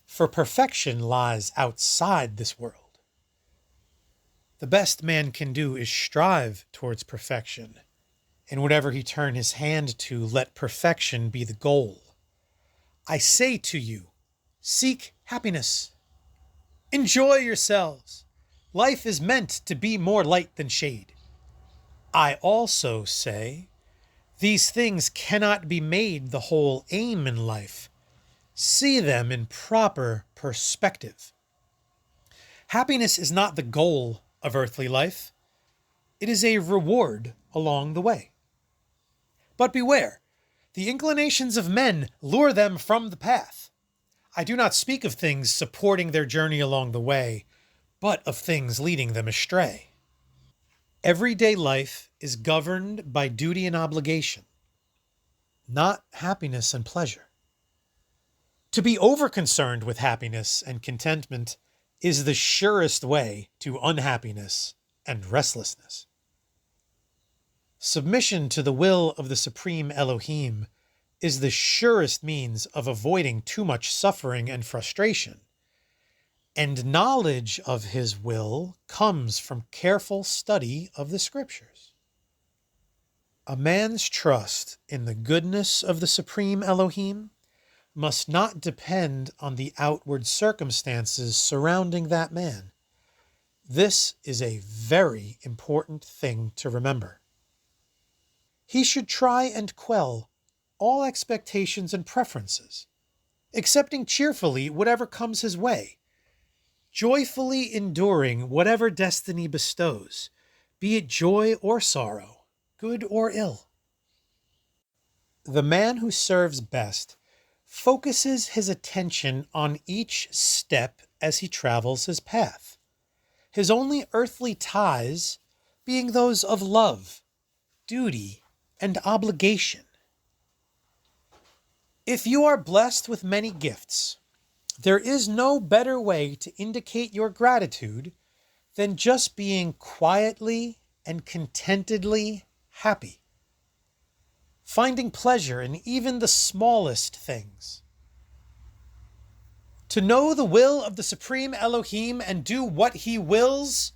for perfection lies outside this world. The best man can do is strive towards perfection, and whatever he turn his hand to, let perfection be the goal. I say to you, seek happiness. Enjoy yourselves. Life is meant to be more light than shade. I also say, these things cannot be made the whole aim in life. See them in proper perspective. Happiness is not the goal of earthly life. It is a reward along the way. But beware, the inclinations of men lure them from the path. I do not speak of things supporting their journey along the way, but of things leading them astray. Everyday life is governed by duty and obligation, not happiness and pleasure. To be over-concerned with happiness and contentment is the surest way to unhappiness and restlessness. Submission to the will of the Supreme Elohim is the surest means of avoiding too much suffering and frustration. And knowledge of his will comes from careful study of the scriptures. A man's trust in the goodness of the Supreme Elohim must not depend on the outward circumstances surrounding that man. This is a very important thing to remember. He should try and quell all expectations and preferences, accepting cheerfully whatever comes his way, joyfully enduring whatever destiny bestows, be it joy or sorrow, good or ill. The man who serves best focuses his attention on each step as he travels his path, his only earthly ties being those of love, duty, and obligation. If you are blessed with many gifts, there is no better way to indicate your gratitude than just being quietly and contentedly happy, finding pleasure in even the smallest things. To know the will of the Supreme Elohim and do what he wills,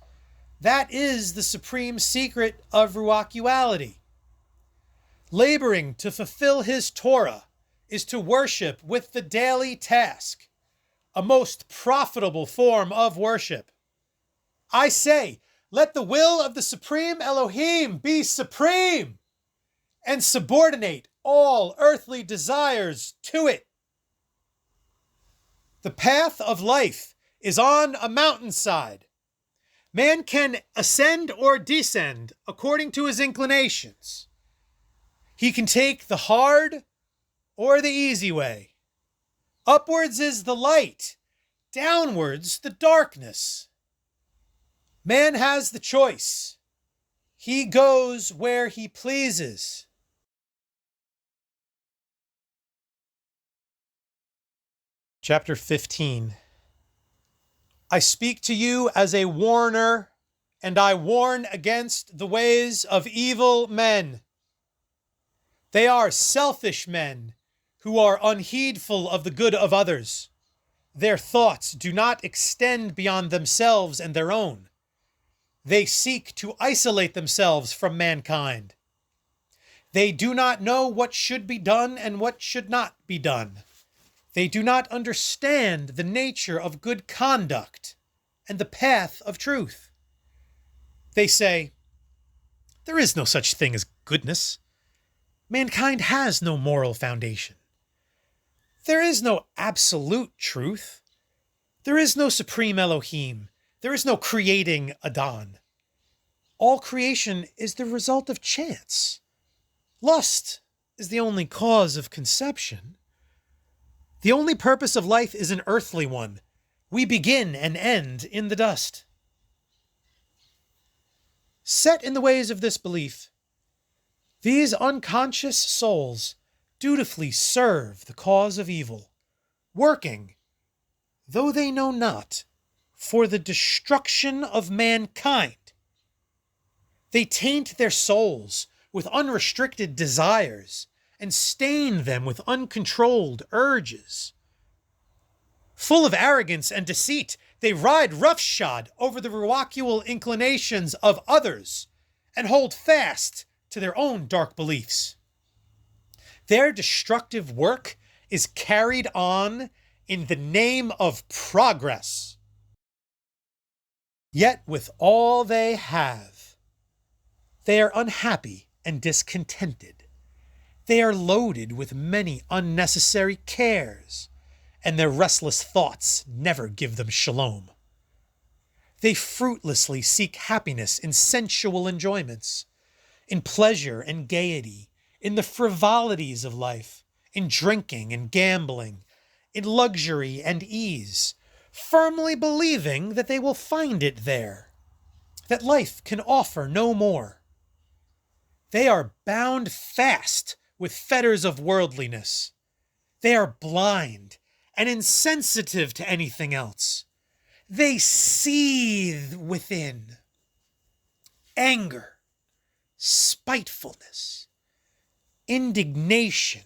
that is the supreme secret of ruacuality. Laboring to fulfill his Torah is to worship with the daily task, a most profitable form of worship. I say, let the will of the Supreme Elohim be supreme, and subordinate all earthly desires to it. The path of life is on a mountainside. Man can ascend or descend according to his inclinations. He can take the hard or the easy way. Upwards is the light, downwards the darkness. Man has the choice. He goes where he pleases. Chapter 15. I speak to you as a warner, and I warn against the ways of evil men. They are selfish men who are unheedful of the good of others. Their thoughts do not extend beyond themselves and their own. They seek to isolate themselves from mankind. They do not know what should be done and what should not be done. They do not understand the nature of good conduct and the path of truth. They say, there is no such thing as goodness. Mankind has no moral foundation. There is no absolute truth. There is no supreme Elohim. There is no creating Adon. All creation is the result of chance. Lust is the only cause of conception. The only purpose of life is an earthly one. We begin and end in the dust. Set in the ways of this belief, these unconscious souls dutifully serve the cause of evil, working, though they know not, for the destruction of mankind. They taint their souls with unrestricted desires and stain them with uncontrolled urges. Full of arrogance and deceit, they ride roughshod over the ruacual inclinations of others and hold fast to their own dark beliefs. Their destructive work is carried on in the name of progress. Yet with all they have, they are unhappy and discontented. They are loaded with many unnecessary cares, and their restless thoughts never give them shalom. They fruitlessly seek happiness in sensual enjoyments, in pleasure and gaiety, in the frivolities of life, in drinking and gambling, in luxury and ease, firmly believing that they will find it there, that life can offer no more. They are bound fast with fetters of worldliness. They are blind and insensitive to anything else. They seethe within. Anger, spitefulness, indignation,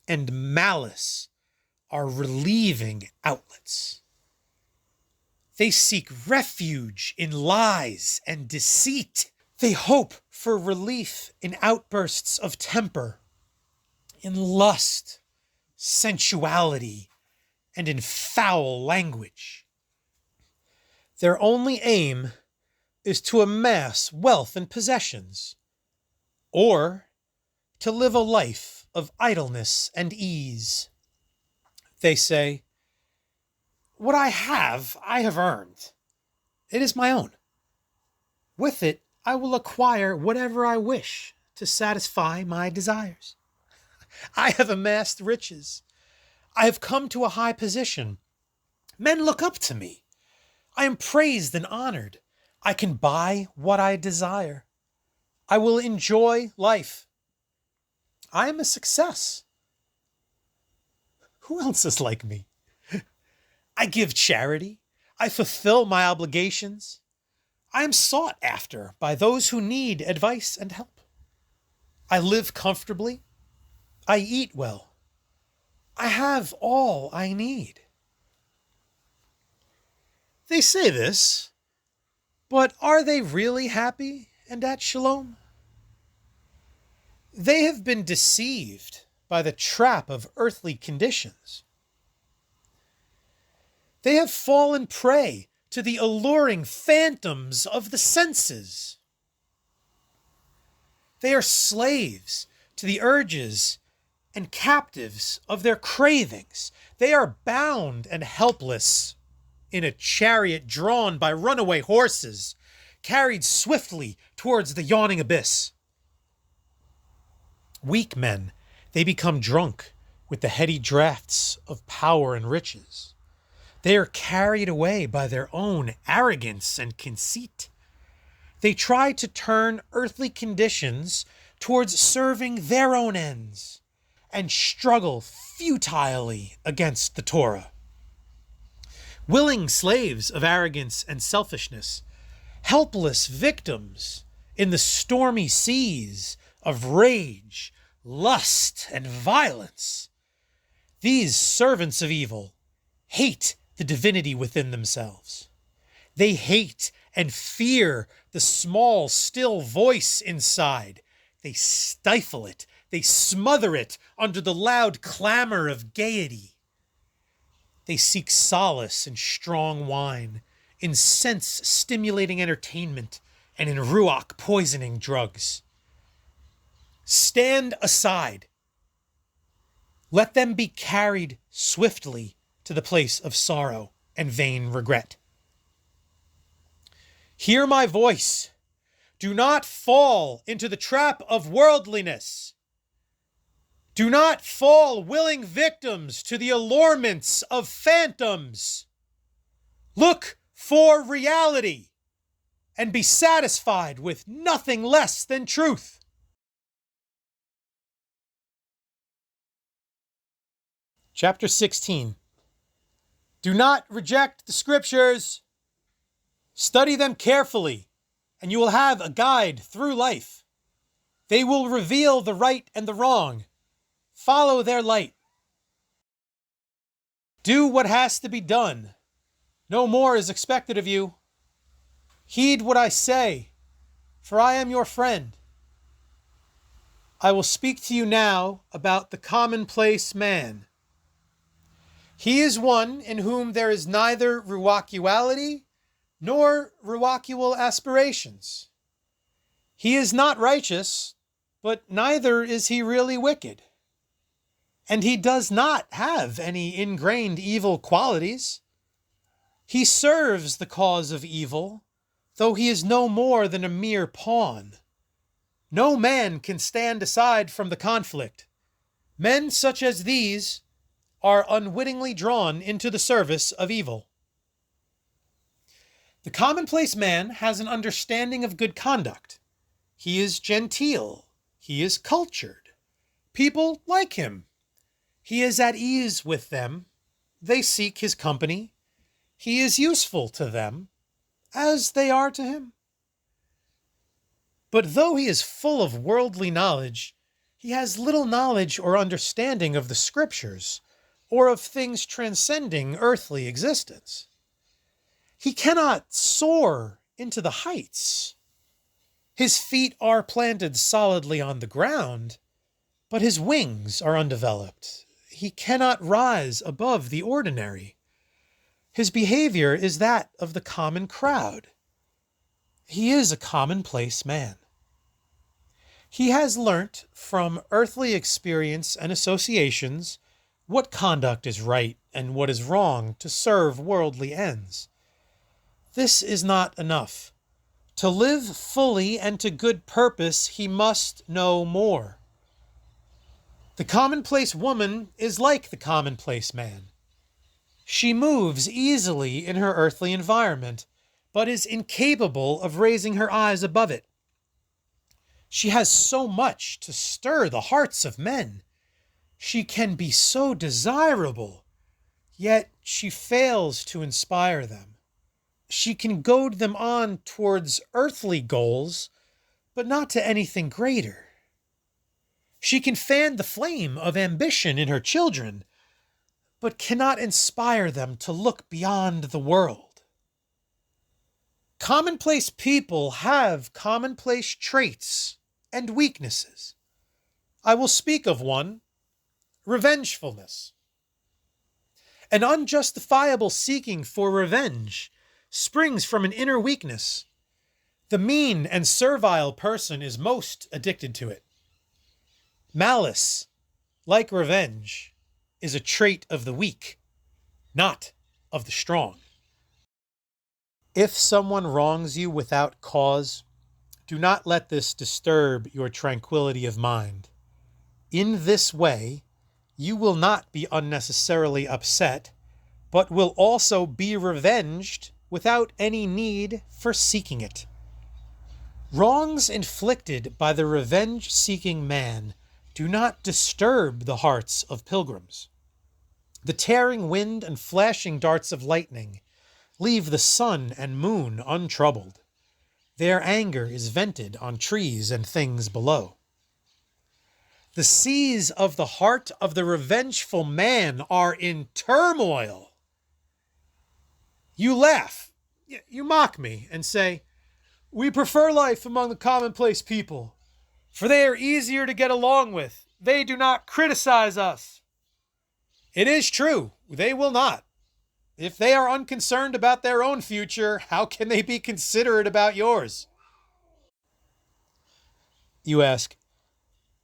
and malice are relieving outlets. They seek refuge in lies and deceit. They hope for relief in outbursts of temper, in lust, sensuality, and in foul language. Their only aim is to amass wealth and possessions, or to live a life of idleness and ease. They say, "What I have earned. It is my own. With it, I will acquire whatever I wish to satisfy my desires. I have amassed riches. I have come to a high position. Men look up to me. I am praised and honored. I can buy what I desire. I will enjoy life. I am a success. Who else is like me? I give charity. I fulfill my obligations. I am sought after by those who need advice and help. I live comfortably. I eat well. I have all I need." They say this, but are they really happy and at shalom? They have been deceived by the trap of earthly conditions. They have fallen prey to the alluring phantoms of the senses. They are slaves to the urges and captives of their cravings. They are bound and helpless in a chariot drawn by runaway horses, carried swiftly towards the yawning abyss. Weak men, they become drunk with the heady draughts of power and riches. They are carried away by their own arrogance and conceit. They try to turn earthly conditions towards serving their own ends and struggle futilely against the Torah. Willing slaves of arrogance and selfishness, helpless victims in the stormy seas of rage, lust, and violence, these servants of evil hate the divinity within themselves. They hate and fear the small, still voice inside. They stifle it. They smother it under the loud clamor of gaiety. They seek solace in strong wine, in sense-stimulating entertainment, and in ruach poisoning drugs. Stand aside. Let them be carried swiftly to the place of sorrow and vain regret. Hear my voice. Do not fall into the trap of worldliness. Do not fall willing victims to the allurements of phantoms. Look for reality and be satisfied with nothing less than truth. Chapter 16. Do not reject the scriptures. Study them carefully, and you will have a guide through life. They will reveal the right and the wrong. Follow their light. Do what has to be done. No more is expected of you. Heed what I say, for I am your friend. I will speak to you now about the commonplace man. He is one in whom there is neither ruacuality nor ruacual aspirations. He is not righteous, but neither is he really wicked. And he does not have any ingrained evil qualities. He serves the cause of evil, though he is no more than a mere pawn. No man can stand aside from the conflict. Men such as these are unwittingly drawn into the service of evil. The commonplace man has an understanding of good conduct. He is genteel. He is cultured. People like him. He is at ease with them. They seek his company. He is useful to them, as they are to him. But though he is full of worldly knowledge, he has little knowledge or understanding of the scriptures, or of things transcending earthly existence. He cannot soar into the heights. His feet are planted solidly on the ground, but his wings are undeveloped. He cannot rise above the ordinary. His behavior is that of the common crowd. He is a commonplace man. He has learnt from earthly experience and associations what conduct is right and what is wrong to serve worldly ends. This is not enough. To live fully and to good purpose, he must know more. The commonplace woman is like the commonplace man. She moves easily in her earthly environment, but is incapable of raising her eyes above it. She has so much to stir the hearts of men. She can be so desirable, yet she fails to inspire them. She can goad them on towards earthly goals, but not to anything greater. She can fan the flame of ambition in her children, but cannot inspire them to look beyond the world. Commonplace people have commonplace traits and weaknesses. I will speak of one: revengefulness. An unjustifiable seeking for revenge springs from an inner weakness. The mean and servile person is most addicted to it. Malice, like revenge, is a trait of the weak, not of the strong. If someone wrongs you without cause, do not let this disturb your tranquility of mind. In this way, you will not be unnecessarily upset, but will also be revenged without any need for seeking it. Wrongs inflicted by the revenge-seeking man do not disturb the hearts of pilgrims. The tearing wind and flashing darts of lightning leave the sun and moon untroubled. Their anger is vented on trees and things below. The seas of the heart of the revengeful man are in turmoil. You laugh, you mock me, and say, "We prefer life among the commonplace people, for they are easier to get along with. They do not criticize us." It is true, they will not. If they are unconcerned about their own future, how can they be considerate about yours? You ask,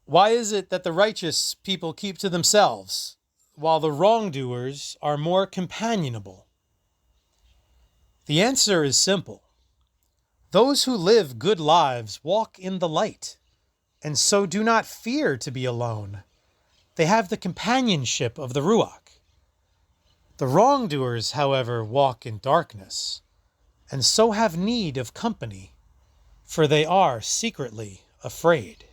Why is it that the righteous people keep to themselves, while the wrongdoers are more companionable? The answer is simple. Those who live good lives walk in the light, and so do not fear to be alone. They have the companionship of the Ruach. The wrongdoers, however, walk in darkness, and so have need of company, for they are secretly afraid.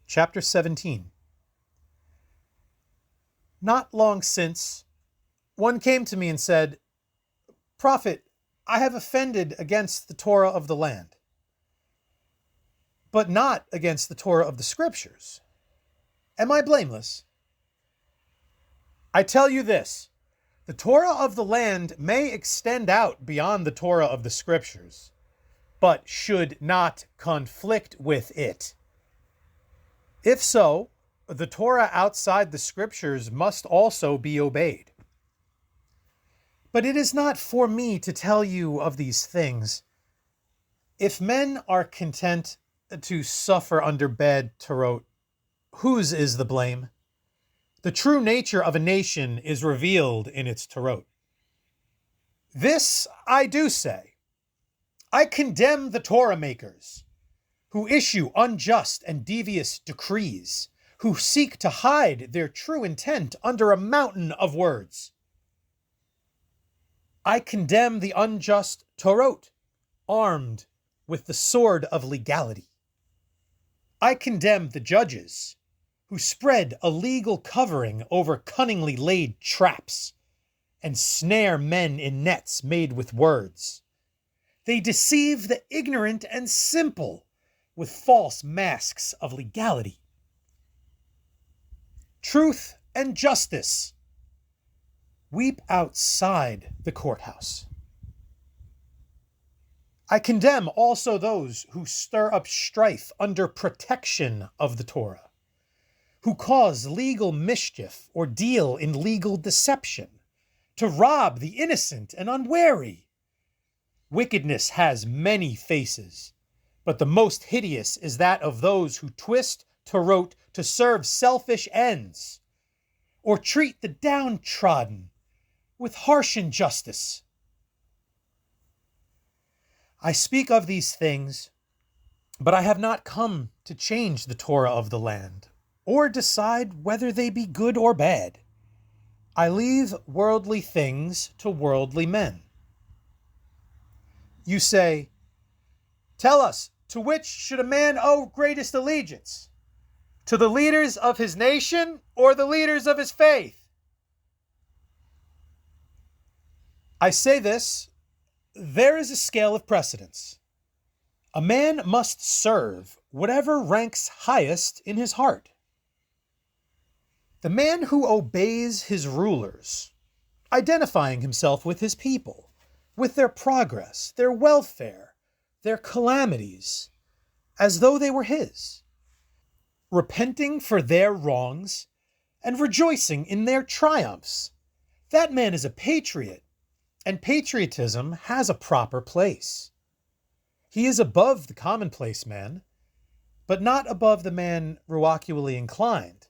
Chapter 17. Not long since, one came to me and said, "Prophet, I have offended against the Torah of the land, but not against the Torah of the Scriptures. Am I blameless?" I tell you this, the Torah of the land may extend out beyond the Torah of the Scriptures, but should not conflict with it. If so, the Torah outside the Scriptures must also be obeyed. But it is not for me to tell you of these things. If men are content to suffer under bad Torot, whose is the blame? The true nature of a nation is revealed in its Torot. This I do say. I condemn the Torah makers, who issue unjust and devious decrees, who seek to hide their true intent under a mountain of words. I condemn the unjust Torot, armed with the sword of legality. I condemn the judges, who spread a legal covering over cunningly laid traps and snare men in nets made with words. They deceive the ignorant and simple with false masks of legality. Truth and justice weep outside the courthouse. I condemn also those who stir up strife under protection of the Torah, who cause legal mischief or deal in legal deception, to rob the innocent and unwary. Wickedness has many faces, but the most hideous is that of those who twist Torot to serve selfish ends, or treat the downtrodden with harsh injustice. I speak of these things, but I have not come to change the Torah of the land, or decide whether they be good or bad. I leave worldly things to worldly men. You say, "Tell us, to which should a man owe greatest allegiance? To the leaders of his nation or the leaders of his faith?" I say this, there is a scale of precedence. A man must serve whatever ranks highest in his heart. The man who obeys his rulers, identifying himself with his people, with their progress, their welfare, their calamities, as though they were his, repenting for their wrongs and rejoicing in their triumphs, that man is a patriot, and patriotism has a proper place. He is above the commonplace man, but not above the man ruacually inclined,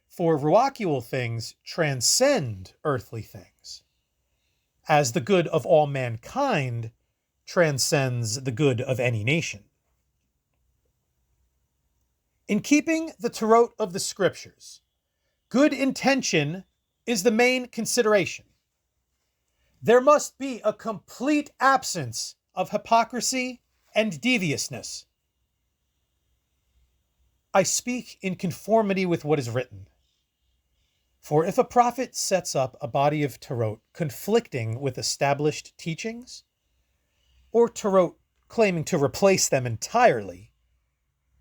for ruacual things transcend earthly things, as the good of all mankind transcends the good of any nation. In keeping the Torot of the Scriptures, good intention is the main consideration. There must be a complete absence of hypocrisy and deviousness. I speak in conformity with what is written. For if a prophet sets up a body of Torot conflicting with established teachings, or Torot claiming to replace them entirely,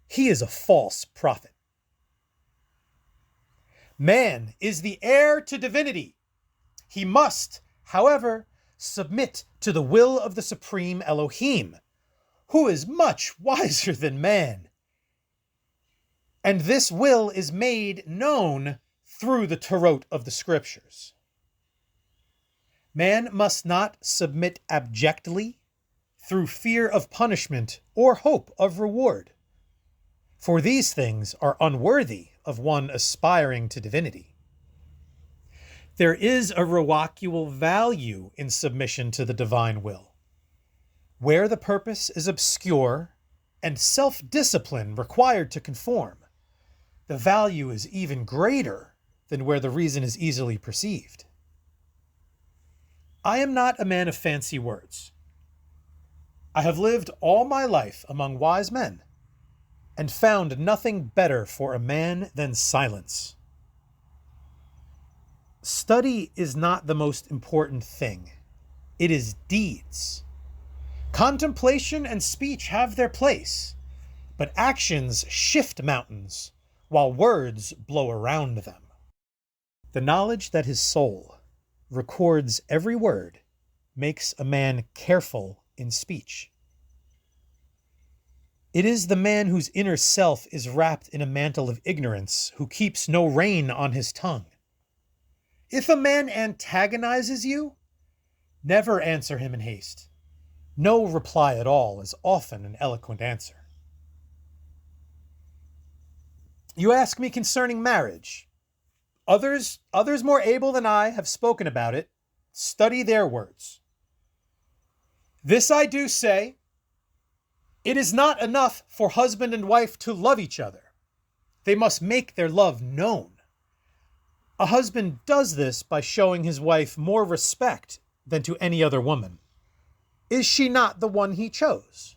he is a false prophet. Man is the heir to divinity. He must, however, submit to the will of the supreme Elohim, who is much wiser than man. And this will is made known through the Torot of the Scriptures. Man must not submit abjectly, through fear of punishment or hope of reward. For these things are unworthy of one aspiring to divinity. There is a rhetorical value in submission to the divine will. Where the purpose is obscure and self-discipline required to conform, the value is even greater than where the reason is easily perceived. I am not a man of fancy words. I have lived all my life among wise men, and found nothing better for a man than silence. Study is not the most important thing. It is deeds. Contemplation and speech have their place, but actions shift mountains, while words blow around them. The knowledge that his soul records every word makes a man careful in speech. It is the man whose inner self is wrapped in a mantle of ignorance who keeps no rein on his tongue. If a man antagonizes you, never answer him in haste. No reply at all is often an eloquent answer. You ask me concerning marriage. Others more able than I have spoken about it. Study their words. This I do say, it is not enough for husband and wife to love each other. They must make their love known. A husband does this by showing his wife more respect than to any other woman. Is she not the one he chose?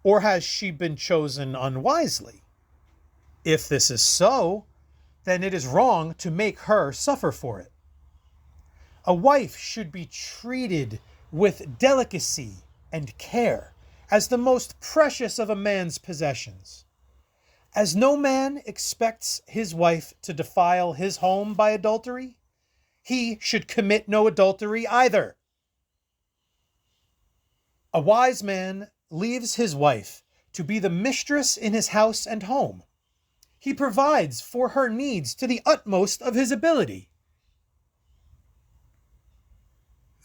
Or has she been chosen unwisely? If this is so, then it is wrong to make her suffer for it. A wife should be treated with delicacy and care as the most precious of a man's possessions. As no man expects his wife to defile his home by adultery, he should commit no adultery either. A wise man leaves his wife to be the mistress in his house and home. He provides for her needs to the utmost of his ability.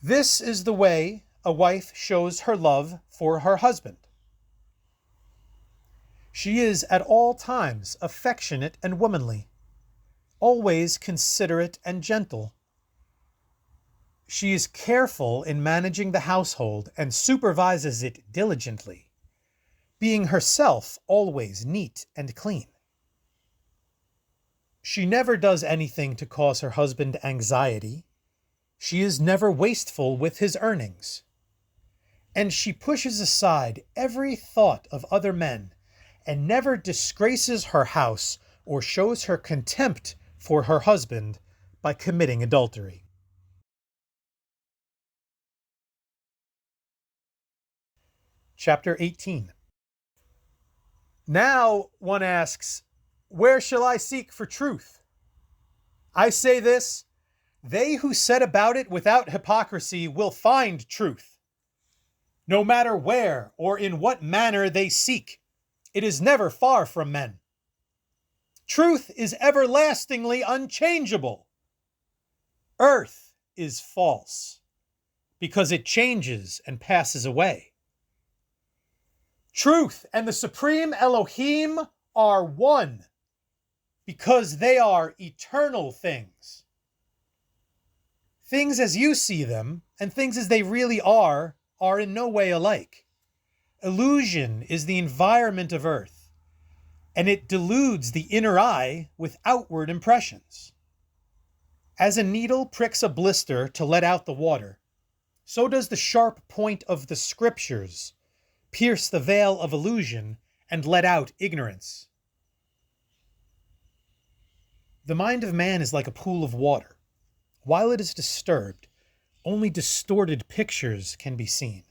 This is the way a wife shows her love for her husband. She is at all times affectionate and womanly, always considerate and gentle. She is careful in managing the household and supervises it diligently, being herself always neat and clean. She never does anything to cause her husband anxiety. She is never wasteful with his earnings. And she pushes aside every thought of other men and never disgraces her house or shows her contempt for her husband by committing adultery. Chapter 18. Now one asks, where shall I seek for truth? I say this, they who set about it without hypocrisy will find truth. No matter where or in what manner they seek, it is never far from men. Truth is everlastingly unchangeable. Earth is false, because it changes and passes away. Truth and the Supreme Elohim are one, because they are eternal things. Things as you see them, and things as they really are in no way alike. Illusion is the environment of earth, and it deludes the inner eye with outward impressions. As a needle pricks a blister to let out the water, so does the sharp point of the scriptures pierce the veil of illusion and let out ignorance. The mind of man is like a pool of water. While it is disturbed, only distorted pictures can be seen.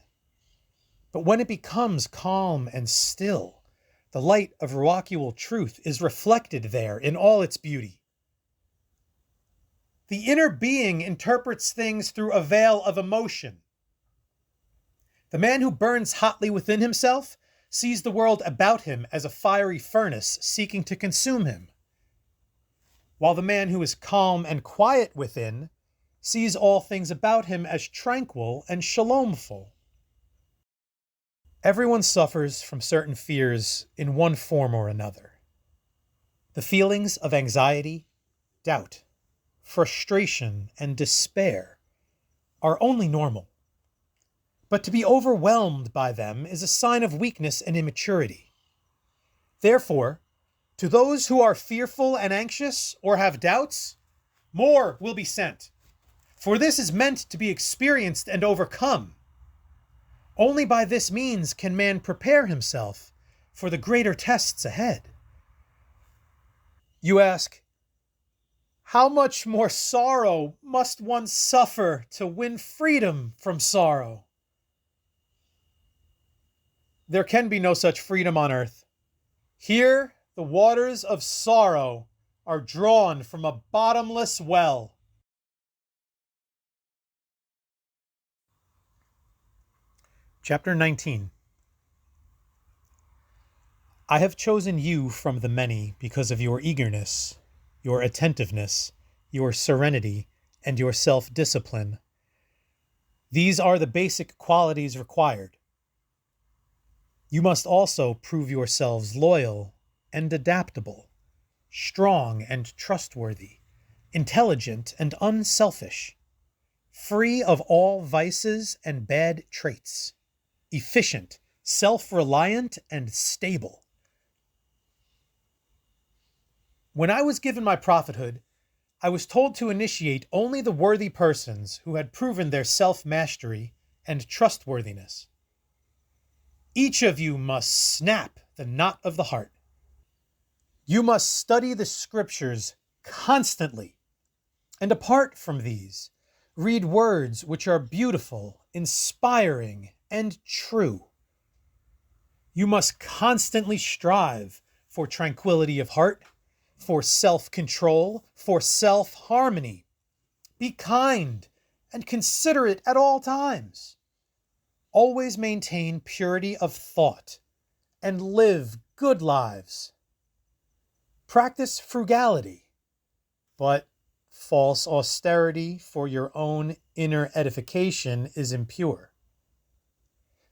But when it becomes calm and still, the light of rhetorical truth is reflected there in all its beauty. The inner being interprets things through a veil of emotion. The man who burns hotly within himself sees the world about him as a fiery furnace seeking to consume him, while the man who is calm and quiet within sees all things about him as tranquil and shalomful. Everyone suffers from certain fears in one form or another. The feelings of anxiety, doubt, frustration, and despair are only normal. But to be overwhelmed by them is a sign of weakness and immaturity. Therefore, to those who are fearful and anxious or have doubts, more will be sent. For this is meant to be experienced and overcome. Only by this means can man prepare himself for the greater tests ahead. You ask, how much more sorrow must one suffer to win freedom from sorrow? There can be no such freedom on earth. Here, the waters of sorrow are drawn from a bottomless well. Chapter 19. I have chosen you from the many because of your eagerness, your attentiveness, your serenity, and your self-discipline. These are the basic qualities required. You must also prove yourselves loyal and adaptable, strong and trustworthy, intelligent and unselfish, free of all vices and bad traits, efficient, self-reliant, and stable. When I was given my prophethood, I was told to initiate only the worthy persons who had proven their self-mastery and trustworthiness. Each of you must snap the knot of the heart. You must study the scriptures constantly, and apart from these, read words which are beautiful, inspiring, and true. You must constantly strive for tranquility of heart, for self-control, for self-harmony. Be kind and considerate at all times. Always maintain purity of thought and live good lives. Practice frugality, but false austerity for your own inner edification is impure.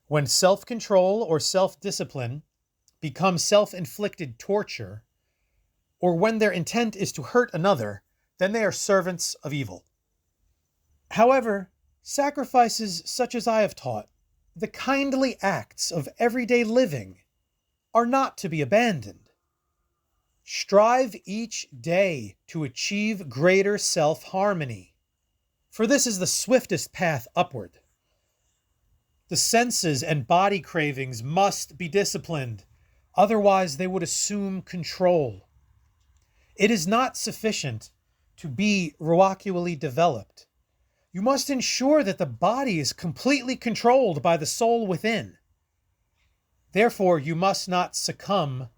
When self-control or self-discipline become self-inflicted torture, or when their intent is to hurt another, then they are servants of evil. However, sacrifices such as I have taught, the kindly acts of everyday living, are not to be abandoned. Strive each day to achieve greater self-harmony, for this is the swiftest path upward. The senses and body cravings must be disciplined, otherwise they would assume control. It is not sufficient to be roacularly developed. You must ensure that the body is completely controlled by the soul within. Therefore, you must not succumb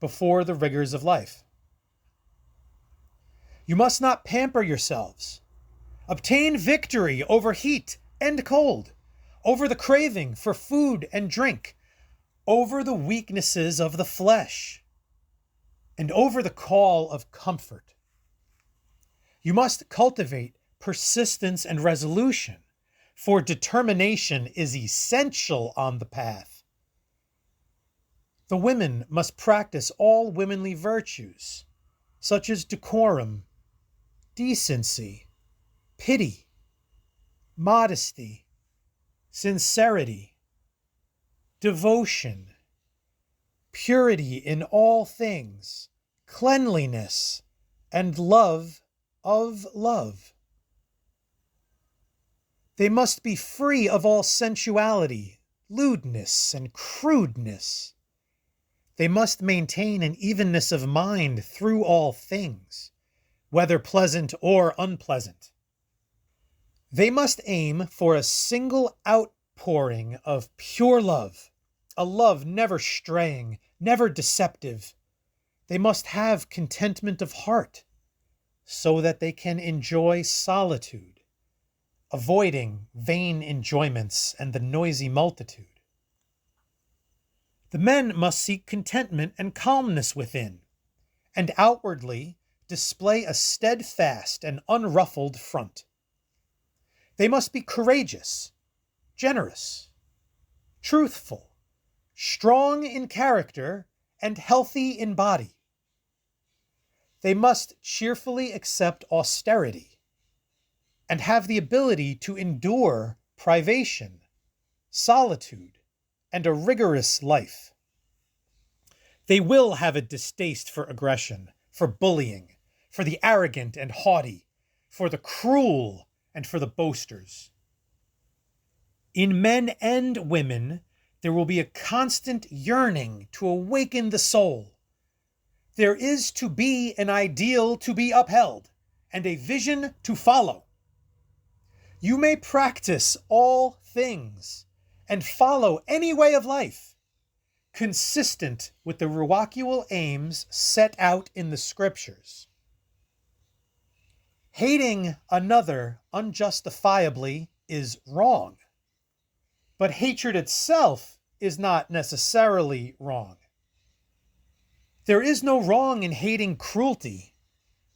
before the rigors of life. You must not pamper yourselves. Obtain victory over heat and cold, over the craving for food and drink, over the weaknesses of the flesh, and over the call of comfort. You must cultivate persistence and resolution, for determination is essential on the path. The women must practice all womanly virtues, such as decorum, decency, pity, modesty, sincerity, devotion, purity in all things, cleanliness, and love of love. They must be free of all sensuality, lewdness, and crudeness. They must maintain an evenness of mind through all things, whether pleasant or unpleasant. They must aim for a single outpouring of pure love, a love never straying, never deceptive. They must have contentment of heart, so that they can enjoy solitude, avoiding vain enjoyments and the noisy multitude. The men must seek contentment and calmness within, and outwardly display a steadfast and unruffled front. They must be courageous, generous, truthful, strong in character, and healthy in body. They must cheerfully accept austerity and have the ability to endure privation, solitude, and a rigorous life. They will have a distaste for aggression, for bullying, for the arrogant and haughty, for the cruel, and for the boasters. In men and women, there will be a constant yearning to awaken the soul. There is to be an ideal to be upheld and a vision to follow. You may practice all things and follow any way of life consistent with the Ruwakiwal aims set out in the scriptures. Hating another unjustifiably is wrong, but hatred itself is not necessarily wrong. There is no wrong in hating cruelty,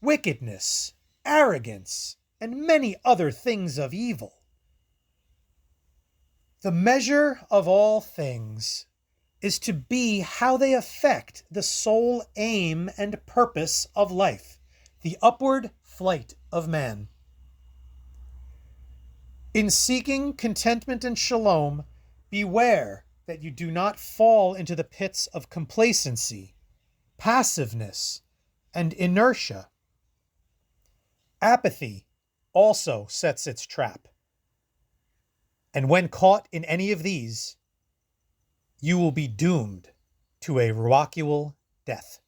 wickedness, arrogance, and many other things of evil. The measure of all things is to be how they affect the sole aim and purpose of life, the upward flight of man. In seeking contentment and shalom, beware that you do not fall into the pits of complacency, passiveness, and inertia. Apathy also sets its trap. And when caught in any of these, you will be doomed to a Ruwakiwal death.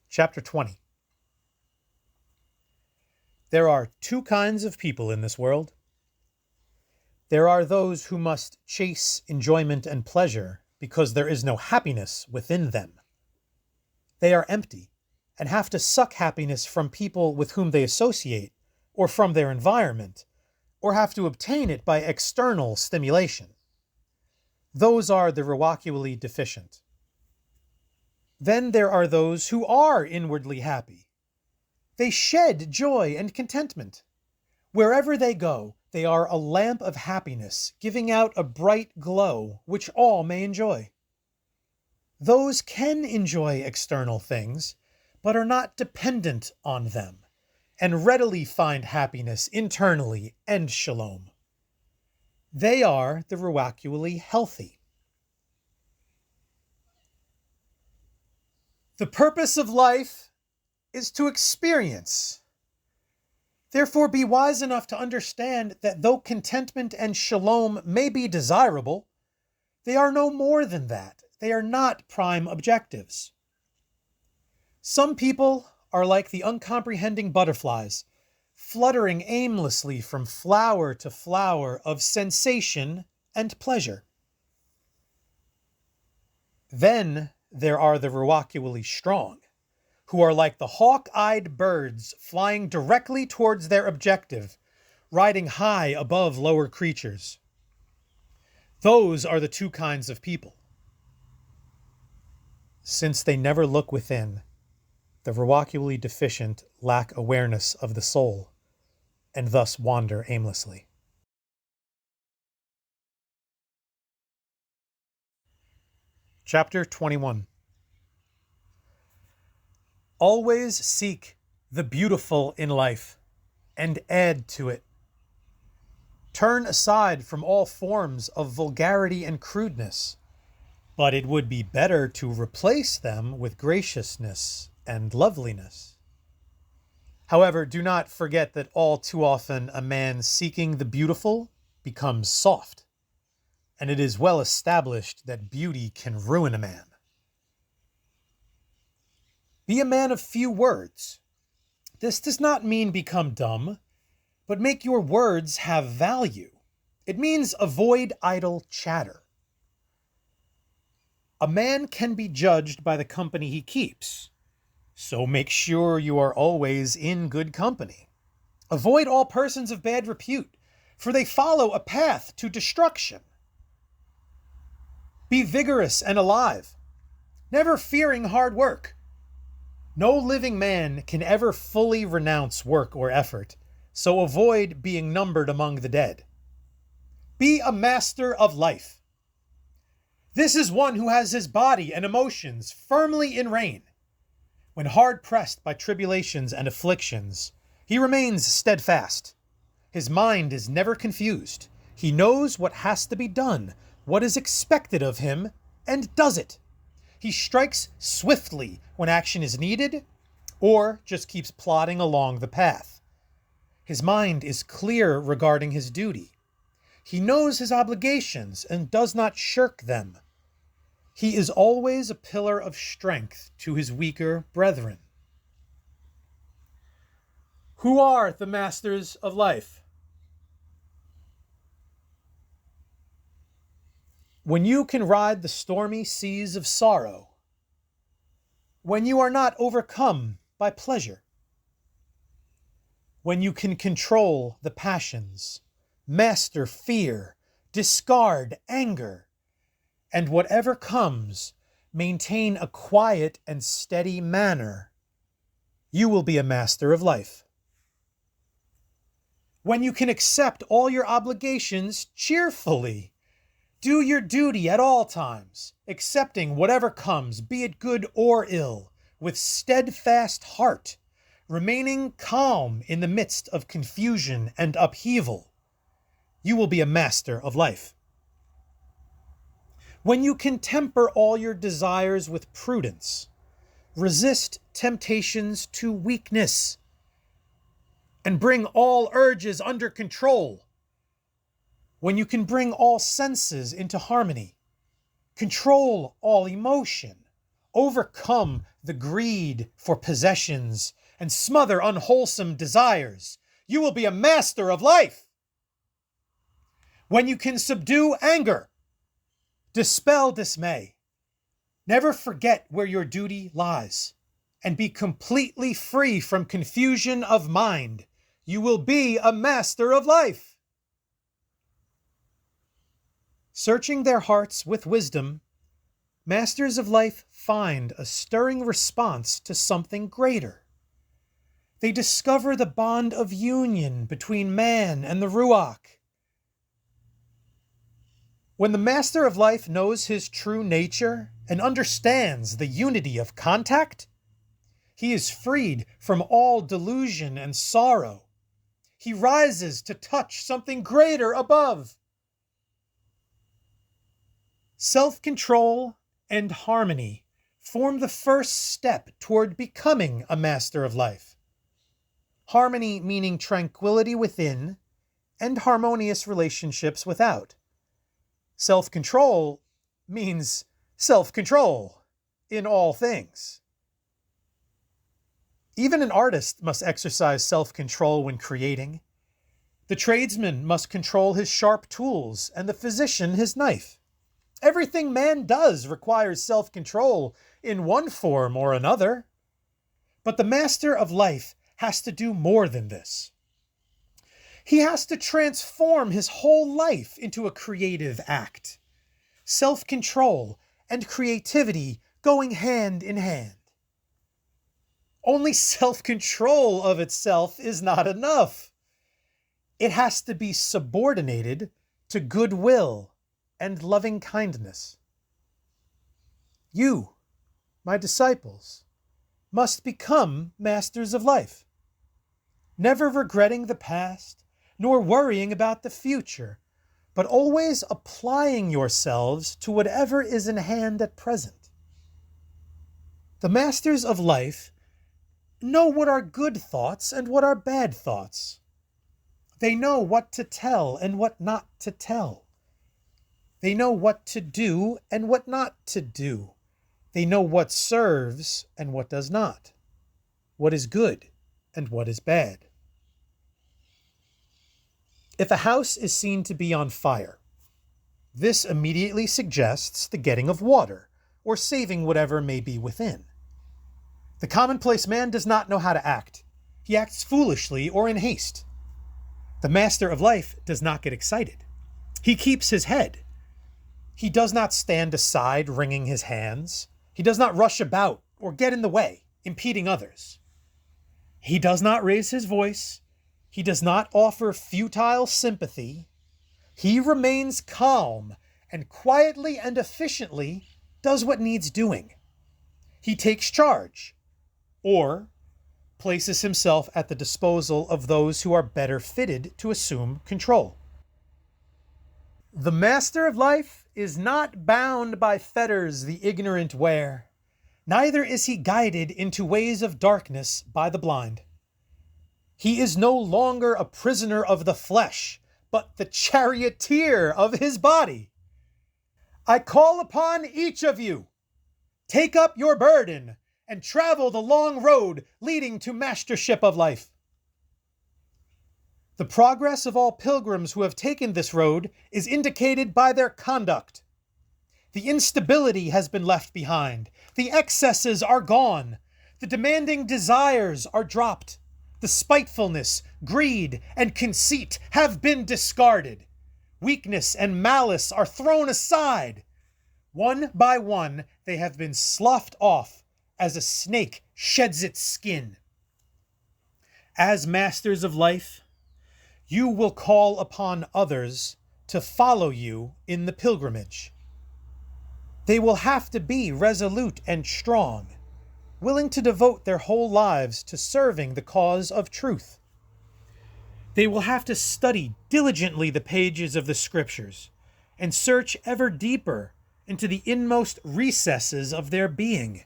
Chapter 20. There are two kinds of people in this world. There are those who must chase enjoyment and pleasure because there is no happiness within them. They are empty and have to suck happiness from people with whom they associate or from their environment, or have to obtain it by external stimulation. Those are the Ruwakiwally deficient. Then there are those who are inwardly happy. They shed joy and contentment. Wherever they go, they are a lamp of happiness, giving out a bright glow which all may enjoy. Those can enjoy external things, but are not dependent on them, and readily find happiness internally and shalom. They are the Ruwakiwally healthy. The purpose of life is to experience. Therefore, be wise enough to understand that though contentment and shalom may be desirable, they are no more than that. They are not prime objectives. Some people are like the uncomprehending butterflies, fluttering aimlessly from flower to flower of sensation and pleasure. Then there are the Ruwakiwally strong, who are like the hawk-eyed birds flying directly towards their objective, riding high above lower creatures. Those are the two kinds of people. Since they never look within, the Ruwakiwally deficient lack awareness of the soul, and thus wander aimlessly. Chapter 21. Always seek the beautiful in life, and add to it. Turn aside from all forms of vulgarity and crudeness, but it would be better to replace them with graciousness and loveliness. However, do not forget that all too often a man seeking the beautiful becomes soft, and it is well established that beauty can ruin a man. Be a man of few words. This does not mean become dumb, but make your words have value. It means avoid idle chatter. A man can be judged by the company he keeps, so make sure you are always in good company. Avoid all persons of bad repute, for they follow a path to destruction. Be vigorous and alive, never fearing hard work. No living man can ever fully renounce work or effort, so avoid being numbered among the dead. Be a master of life. This is one who has his body and emotions firmly in rein. When hard pressed by tribulations and afflictions, he remains steadfast. His mind is never confused. He knows what has to be done, what is expected of him, and does it. He strikes swiftly when action is needed, or just keeps plodding along the path. His mind is clear regarding his duty. He knows his obligations and does not shirk them. He is always a pillar of strength to his weaker brethren. Who are the masters of life? When you can ride the stormy seas of sorrow, when you are not overcome by pleasure, when you can control the passions, master fear, discard anger, and whatever comes, maintain a quiet and steady manner, you will be a master of life. When you can accept all your obligations cheerfully, do your duty at all times, accepting whatever comes, be it good or ill, with steadfast heart, remaining calm in the midst of confusion and upheaval, you will be a master of life. When you can temper all your desires with prudence, resist temptations to weakness, and bring all urges under control, when you can bring all senses into harmony, control all emotion, overcome the greed for possessions, and smother unwholesome desires, you will be a master of life. When you can subdue anger, dispel dismay, never forget where your duty lies, and be completely free from confusion of mind, you will be a master of life. Searching their hearts with wisdom, masters of life find a stirring response to something greater. They discover the bond of union between man and the Ruach. When the master of life knows his true nature and understands the unity of contact, he is freed from all delusion and sorrow. He rises to touch something greater above. Self-control and harmony form the first step toward becoming a master of life. Harmony meaning tranquility within and harmonious relationships without. Self-control means self-control in all things. Even an artist must exercise self-control when creating. The tradesman must control his sharp tools and the physician his knife. Everything man does requires self-control in one form or another. But the master of life has to do more than this. He has to transform his whole life into a creative act. Self-control and creativity going hand in hand. Only self-control of itself is not enough. It has to be subordinated to goodwill and loving kindness. You, my disciples, must become masters of life, never regretting the past, nor worrying about the future, but always applying yourselves to whatever is in hand at present. The masters of life know what are good thoughts and what are bad thoughts. They know what to tell and what not to tell. They know what to do and what not to do. They know what serves and what does not, what is good and what is bad. If a house is seen to be on fire, this immediately suggests the getting of water or saving whatever may be within. The commonplace man does not know how to act. He acts foolishly or in haste. The master of life does not get excited. He keeps his head. He does not stand aside, wringing his hands. He does not rush about or get in the way, impeding others. He does not raise his voice. He does not offer futile sympathy. He remains calm and quietly and efficiently does what needs doing. He takes charge, or places himself at the disposal of those who are better fitted to assume control. The master of life is not bound by fetters the ignorant wear, neither is he guided into ways of darkness by the blind. He is no longer a prisoner of the flesh, but the charioteer of his body. I call upon each of you, take up your burden and travel the long road leading to mastership of life. The progress of all pilgrims who have taken this road is indicated by their conduct. The instability has been left behind. The excesses are gone. The demanding desires are dropped. The spitefulness, greed, and conceit have been discarded. Weakness and malice are thrown aside. One by one, they have been sloughed off as a snake sheds its skin. As masters of life, you will call upon others to follow you in the pilgrimage. They will have to be resolute and strong, willing to devote their whole lives to serving the cause of truth. They will have to study diligently the pages of the Scriptures and search ever deeper into the inmost recesses of their being.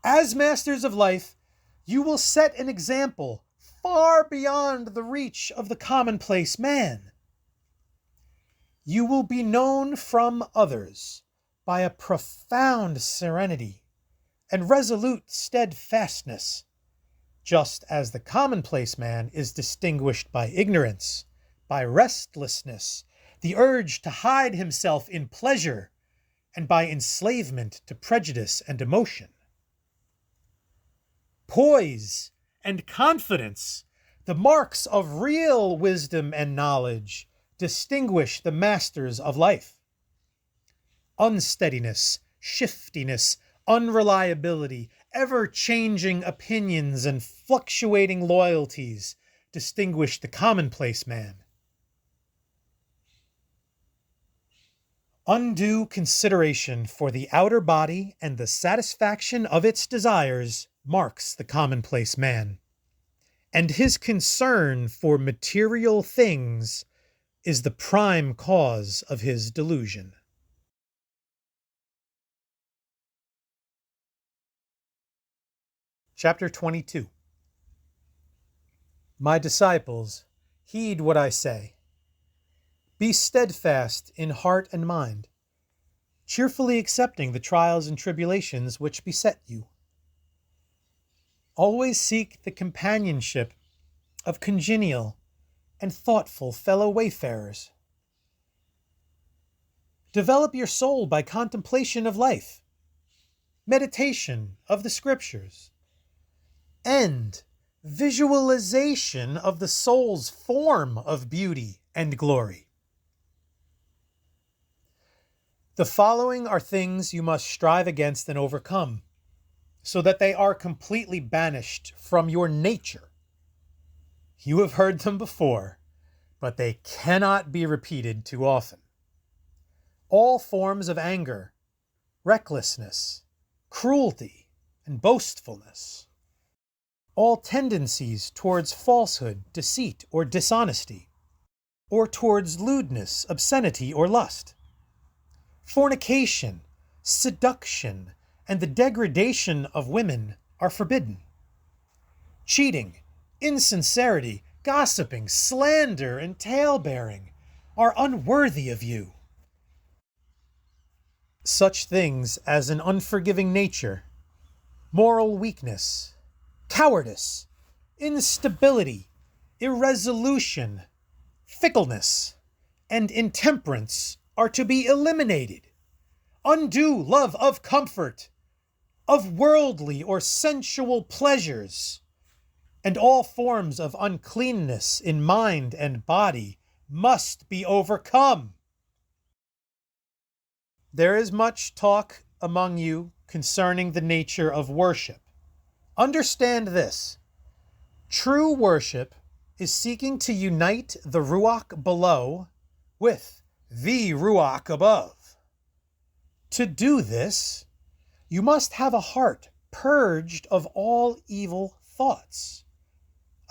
As masters of life, you will set an example far beyond the reach of the commonplace man. You will be known from others by a profound serenity and resolute steadfastness, just as the commonplace man is distinguished by ignorance, by restlessness, the urge to hide himself in pleasure, and by enslavement to prejudice and emotion. Poise and confidence, the marks of real wisdom and knowledge, distinguish the masters of life. Unsteadiness, shiftiness, unreliability, ever-changing opinions, and fluctuating loyalties distinguish the commonplace man. Undue consideration for the outer body and the satisfaction of its desires marks the commonplace man, and his concern for material things is the prime cause of his delusion. Chapter 22. My disciples, heed what I say. Be steadfast in heart and mind, cheerfully accepting the trials and tribulations which beset you. Always seek the companionship of congenial and thoughtful fellow wayfarers. Develop your soul by contemplation of life, meditation of the Scriptures, and visualization of the soul's form of beauty and glory. The following are things you must strive against and overcome, so that they are completely banished from your nature. You have heard them before, but they cannot be repeated too often. All forms of anger, recklessness, cruelty, and boastfulness. All tendencies towards falsehood, deceit, or dishonesty, or towards lewdness, obscenity, or lust. Fornication, seduction, and the degradation of women are forbidden. Cheating, insincerity, gossiping, slander, and tale-bearing are unworthy of you. Such things as an unforgiving nature, moral weakness, cowardice, instability, irresolution, fickleness, and intemperance are to be eliminated. Undue love of comfort, of worldly or sensual pleasures, and all forms of uncleanness in mind and body must be overcome. There is much talk among you concerning the nature of worship. Understand this: true worship is seeking to unite the Ruach below with the Ruach above. To do this, you must have a heart purged of all evil thoughts,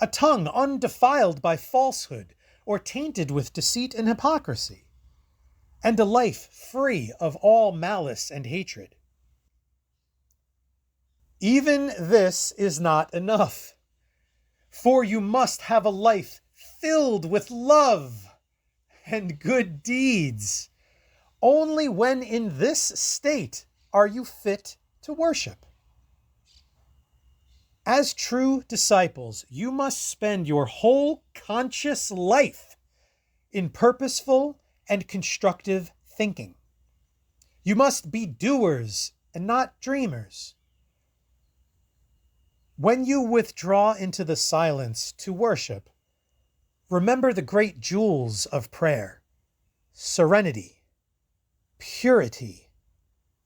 a tongue undefiled by falsehood or tainted with deceit and hypocrisy, and a life free of all malice and hatred. Even this is not enough, for you must have a life filled with love and good deeds. Only when in this state are you fit to worship. As true disciples, you must spend your whole conscious life in purposeful and constructive thinking. You must be doers and not dreamers. When you withdraw into the silence to worship, remember the great jewels of prayer: serenity, purity,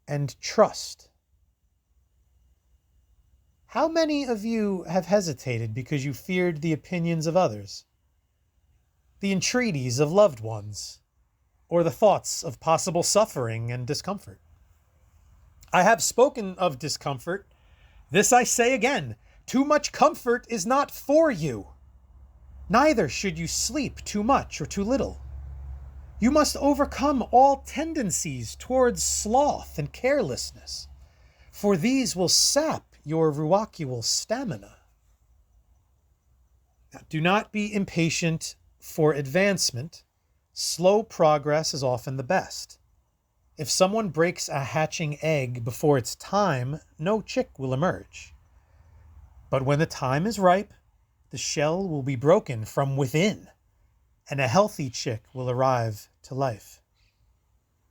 and trust. How many of you have hesitated because you feared the opinions of others, the entreaties of loved ones, or the thoughts of possible suffering and discomfort? I have spoken of discomfort. This I say again: too much comfort is not for you. Neither should you sleep too much or too little. You must overcome all tendencies towards sloth and carelessness, for these will sap your ruachual stamina. Now, do not be impatient for advancement. Slow progress is often the best. If someone breaks a hatching egg before its time, no chick will emerge. But when the time is ripe, the shell will be broken from within, and a healthy chick will arrive to life.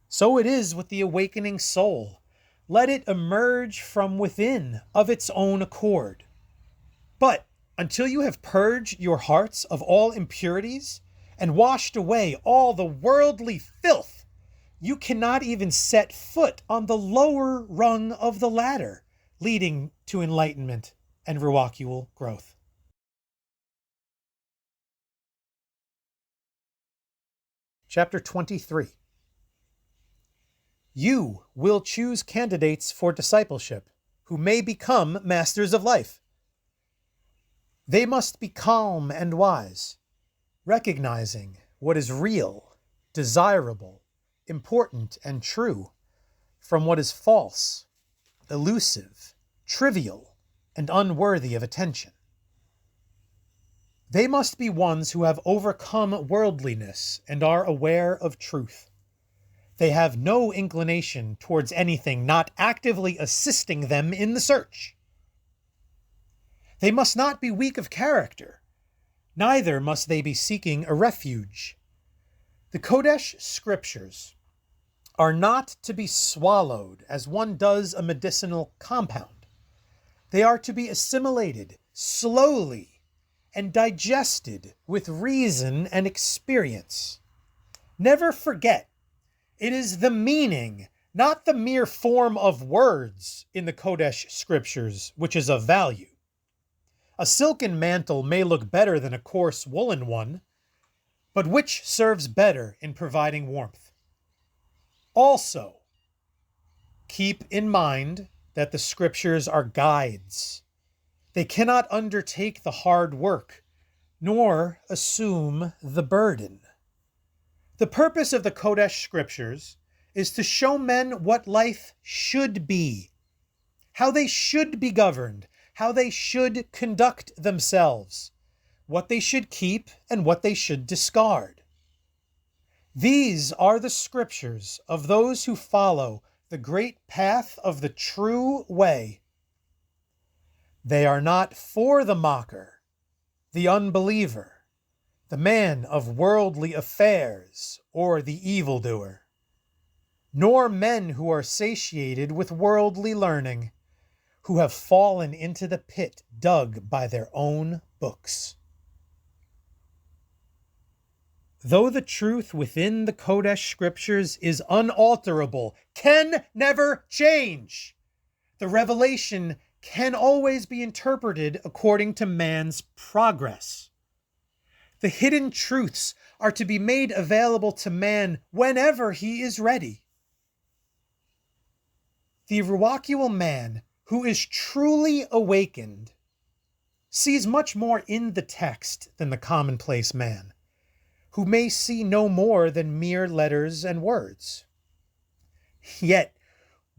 So it is with the awakening soul. Let it emerge from within of its own accord. But until you have purged your hearts of all impurities and washed away all the worldly filth, you cannot even set foot on the lower rung of the ladder leading to enlightenment and ruachual growth. Chapter 23. You will choose candidates for discipleship who may become masters of life. They must be calm and wise, recognizing what is real, desirable, important, and true from what is false, elusive, trivial, and unworthy of attention. They must be ones who have overcome worldliness and are aware of truth. They have no inclination towards anything not actively assisting them in the search. They must not be weak of character, neither must they be seeking a refuge. The Kodesh scriptures are not to be swallowed as one does a medicinal compound. They are to be assimilated slowly and digested with reason and experience. Never forget, it is the meaning, not the mere form of words in the Kodesh scriptures, which is of value. A silken mantle may look better than a coarse woolen one, but which serves better in providing warmth? Also, keep in mind that the scriptures are guides. They cannot undertake the hard work, nor assume the burden. The purpose of the Kodesh scriptures is to show men what life should be, how they should be governed, how they should conduct themselves, what they should keep and what they should discard. These are the scriptures of those who follow the great path of the true way. They are not for the mocker, the unbeliever, the man of worldly affairs, or the evildoer, nor men who are satiated with worldly learning, who have fallen into the pit dug by their own books. Though the truth within the Kodesh scriptures is unalterable, can never change, the revelation can always be interpreted according to man's progress. The hidden truths are to be made available to man whenever he is ready. The Ruwakiwal man who is truly awakened sees much more in the text than the commonplace man, who may see no more than mere letters and words. Yet,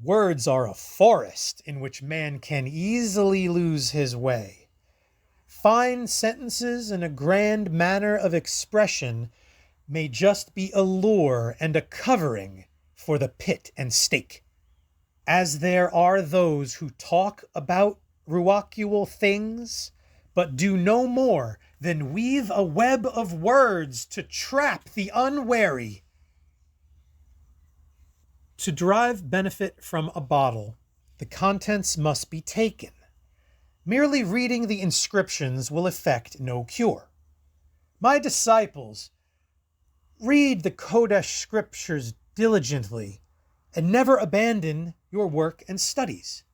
words are a forest in which man can easily lose his way. Fine sentences and a grand manner of expression may just be a lure and a covering for the pit and stake. As there are those who talk about Ruwakiwal things, but do no more than weave a web of words to trap the unwary. To derive benefit from a bottle, the contents must be taken. Merely reading the inscriptions will effect no cure. My disciples, read the Kodesh scriptures diligently, and never abandon your work and studies.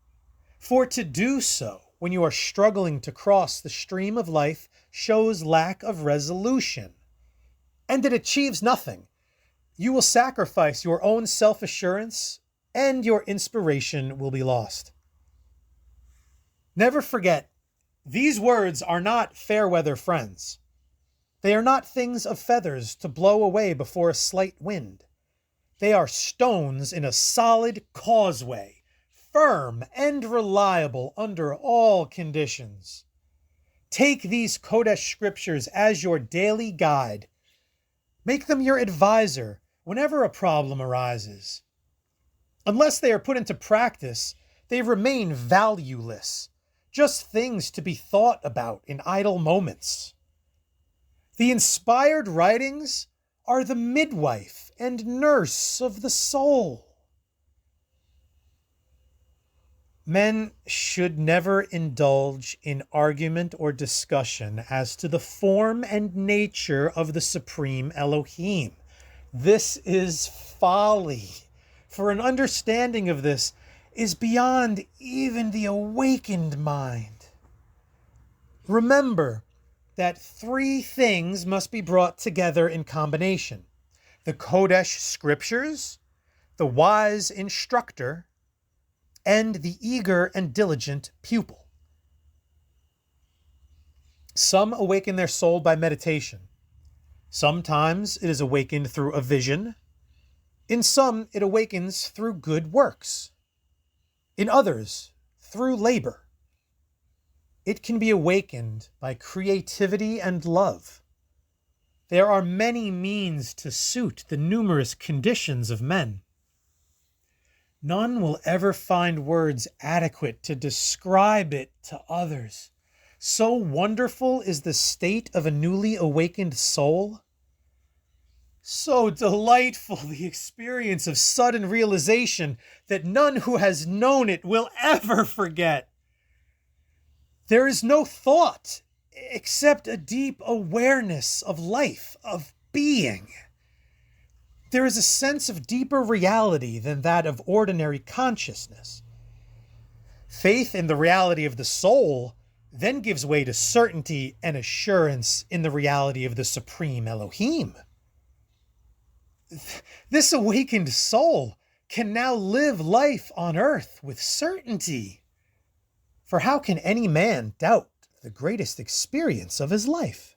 For to do so, when you are struggling to cross the stream of life, shows lack of resolution, and it achieves nothing. You will sacrifice your own self-assurance, and your inspiration will be lost. Never forget, these words are not fair-weather friends. They are not things of feathers to blow away before a slight wind. They are stones in a solid causeway, firm and reliable under all conditions. Take these Kodesh scriptures as your daily guide. Make them your advisor whenever a problem arises. Unless they are put into practice, they remain valueless, just things to be thought about in idle moments. The inspired writings are the midwife and nurse of the soul. Men should never indulge in argument or discussion as to the form and nature of the Supreme Elohim. This is folly, for an understanding of this is beyond even the awakened mind. Remember that three things must be brought together in combination: the Kodesh scriptures, the wise instructor, and the eager and diligent pupil. Some awaken their soul by meditation. Sometimes it is awakened through a vision. In some, it awakens through good works. In others, through labor. It can be awakened by creativity and love. There are many means to suit the numerous conditions of men. None will ever find words adequate to describe it to others. So wonderful is the state of a newly awakened soul. So delightful the experience of sudden realization that none who has known it will ever forget. There is no thought except a deep awareness of life, of being. There is a sense of deeper reality than that of ordinary consciousness. Faith in the reality of the soul then gives way to certainty and assurance in the reality of the Supreme Elohim. This awakened soul can now live life on earth with certainty. For how can any man doubt the greatest experience of his life?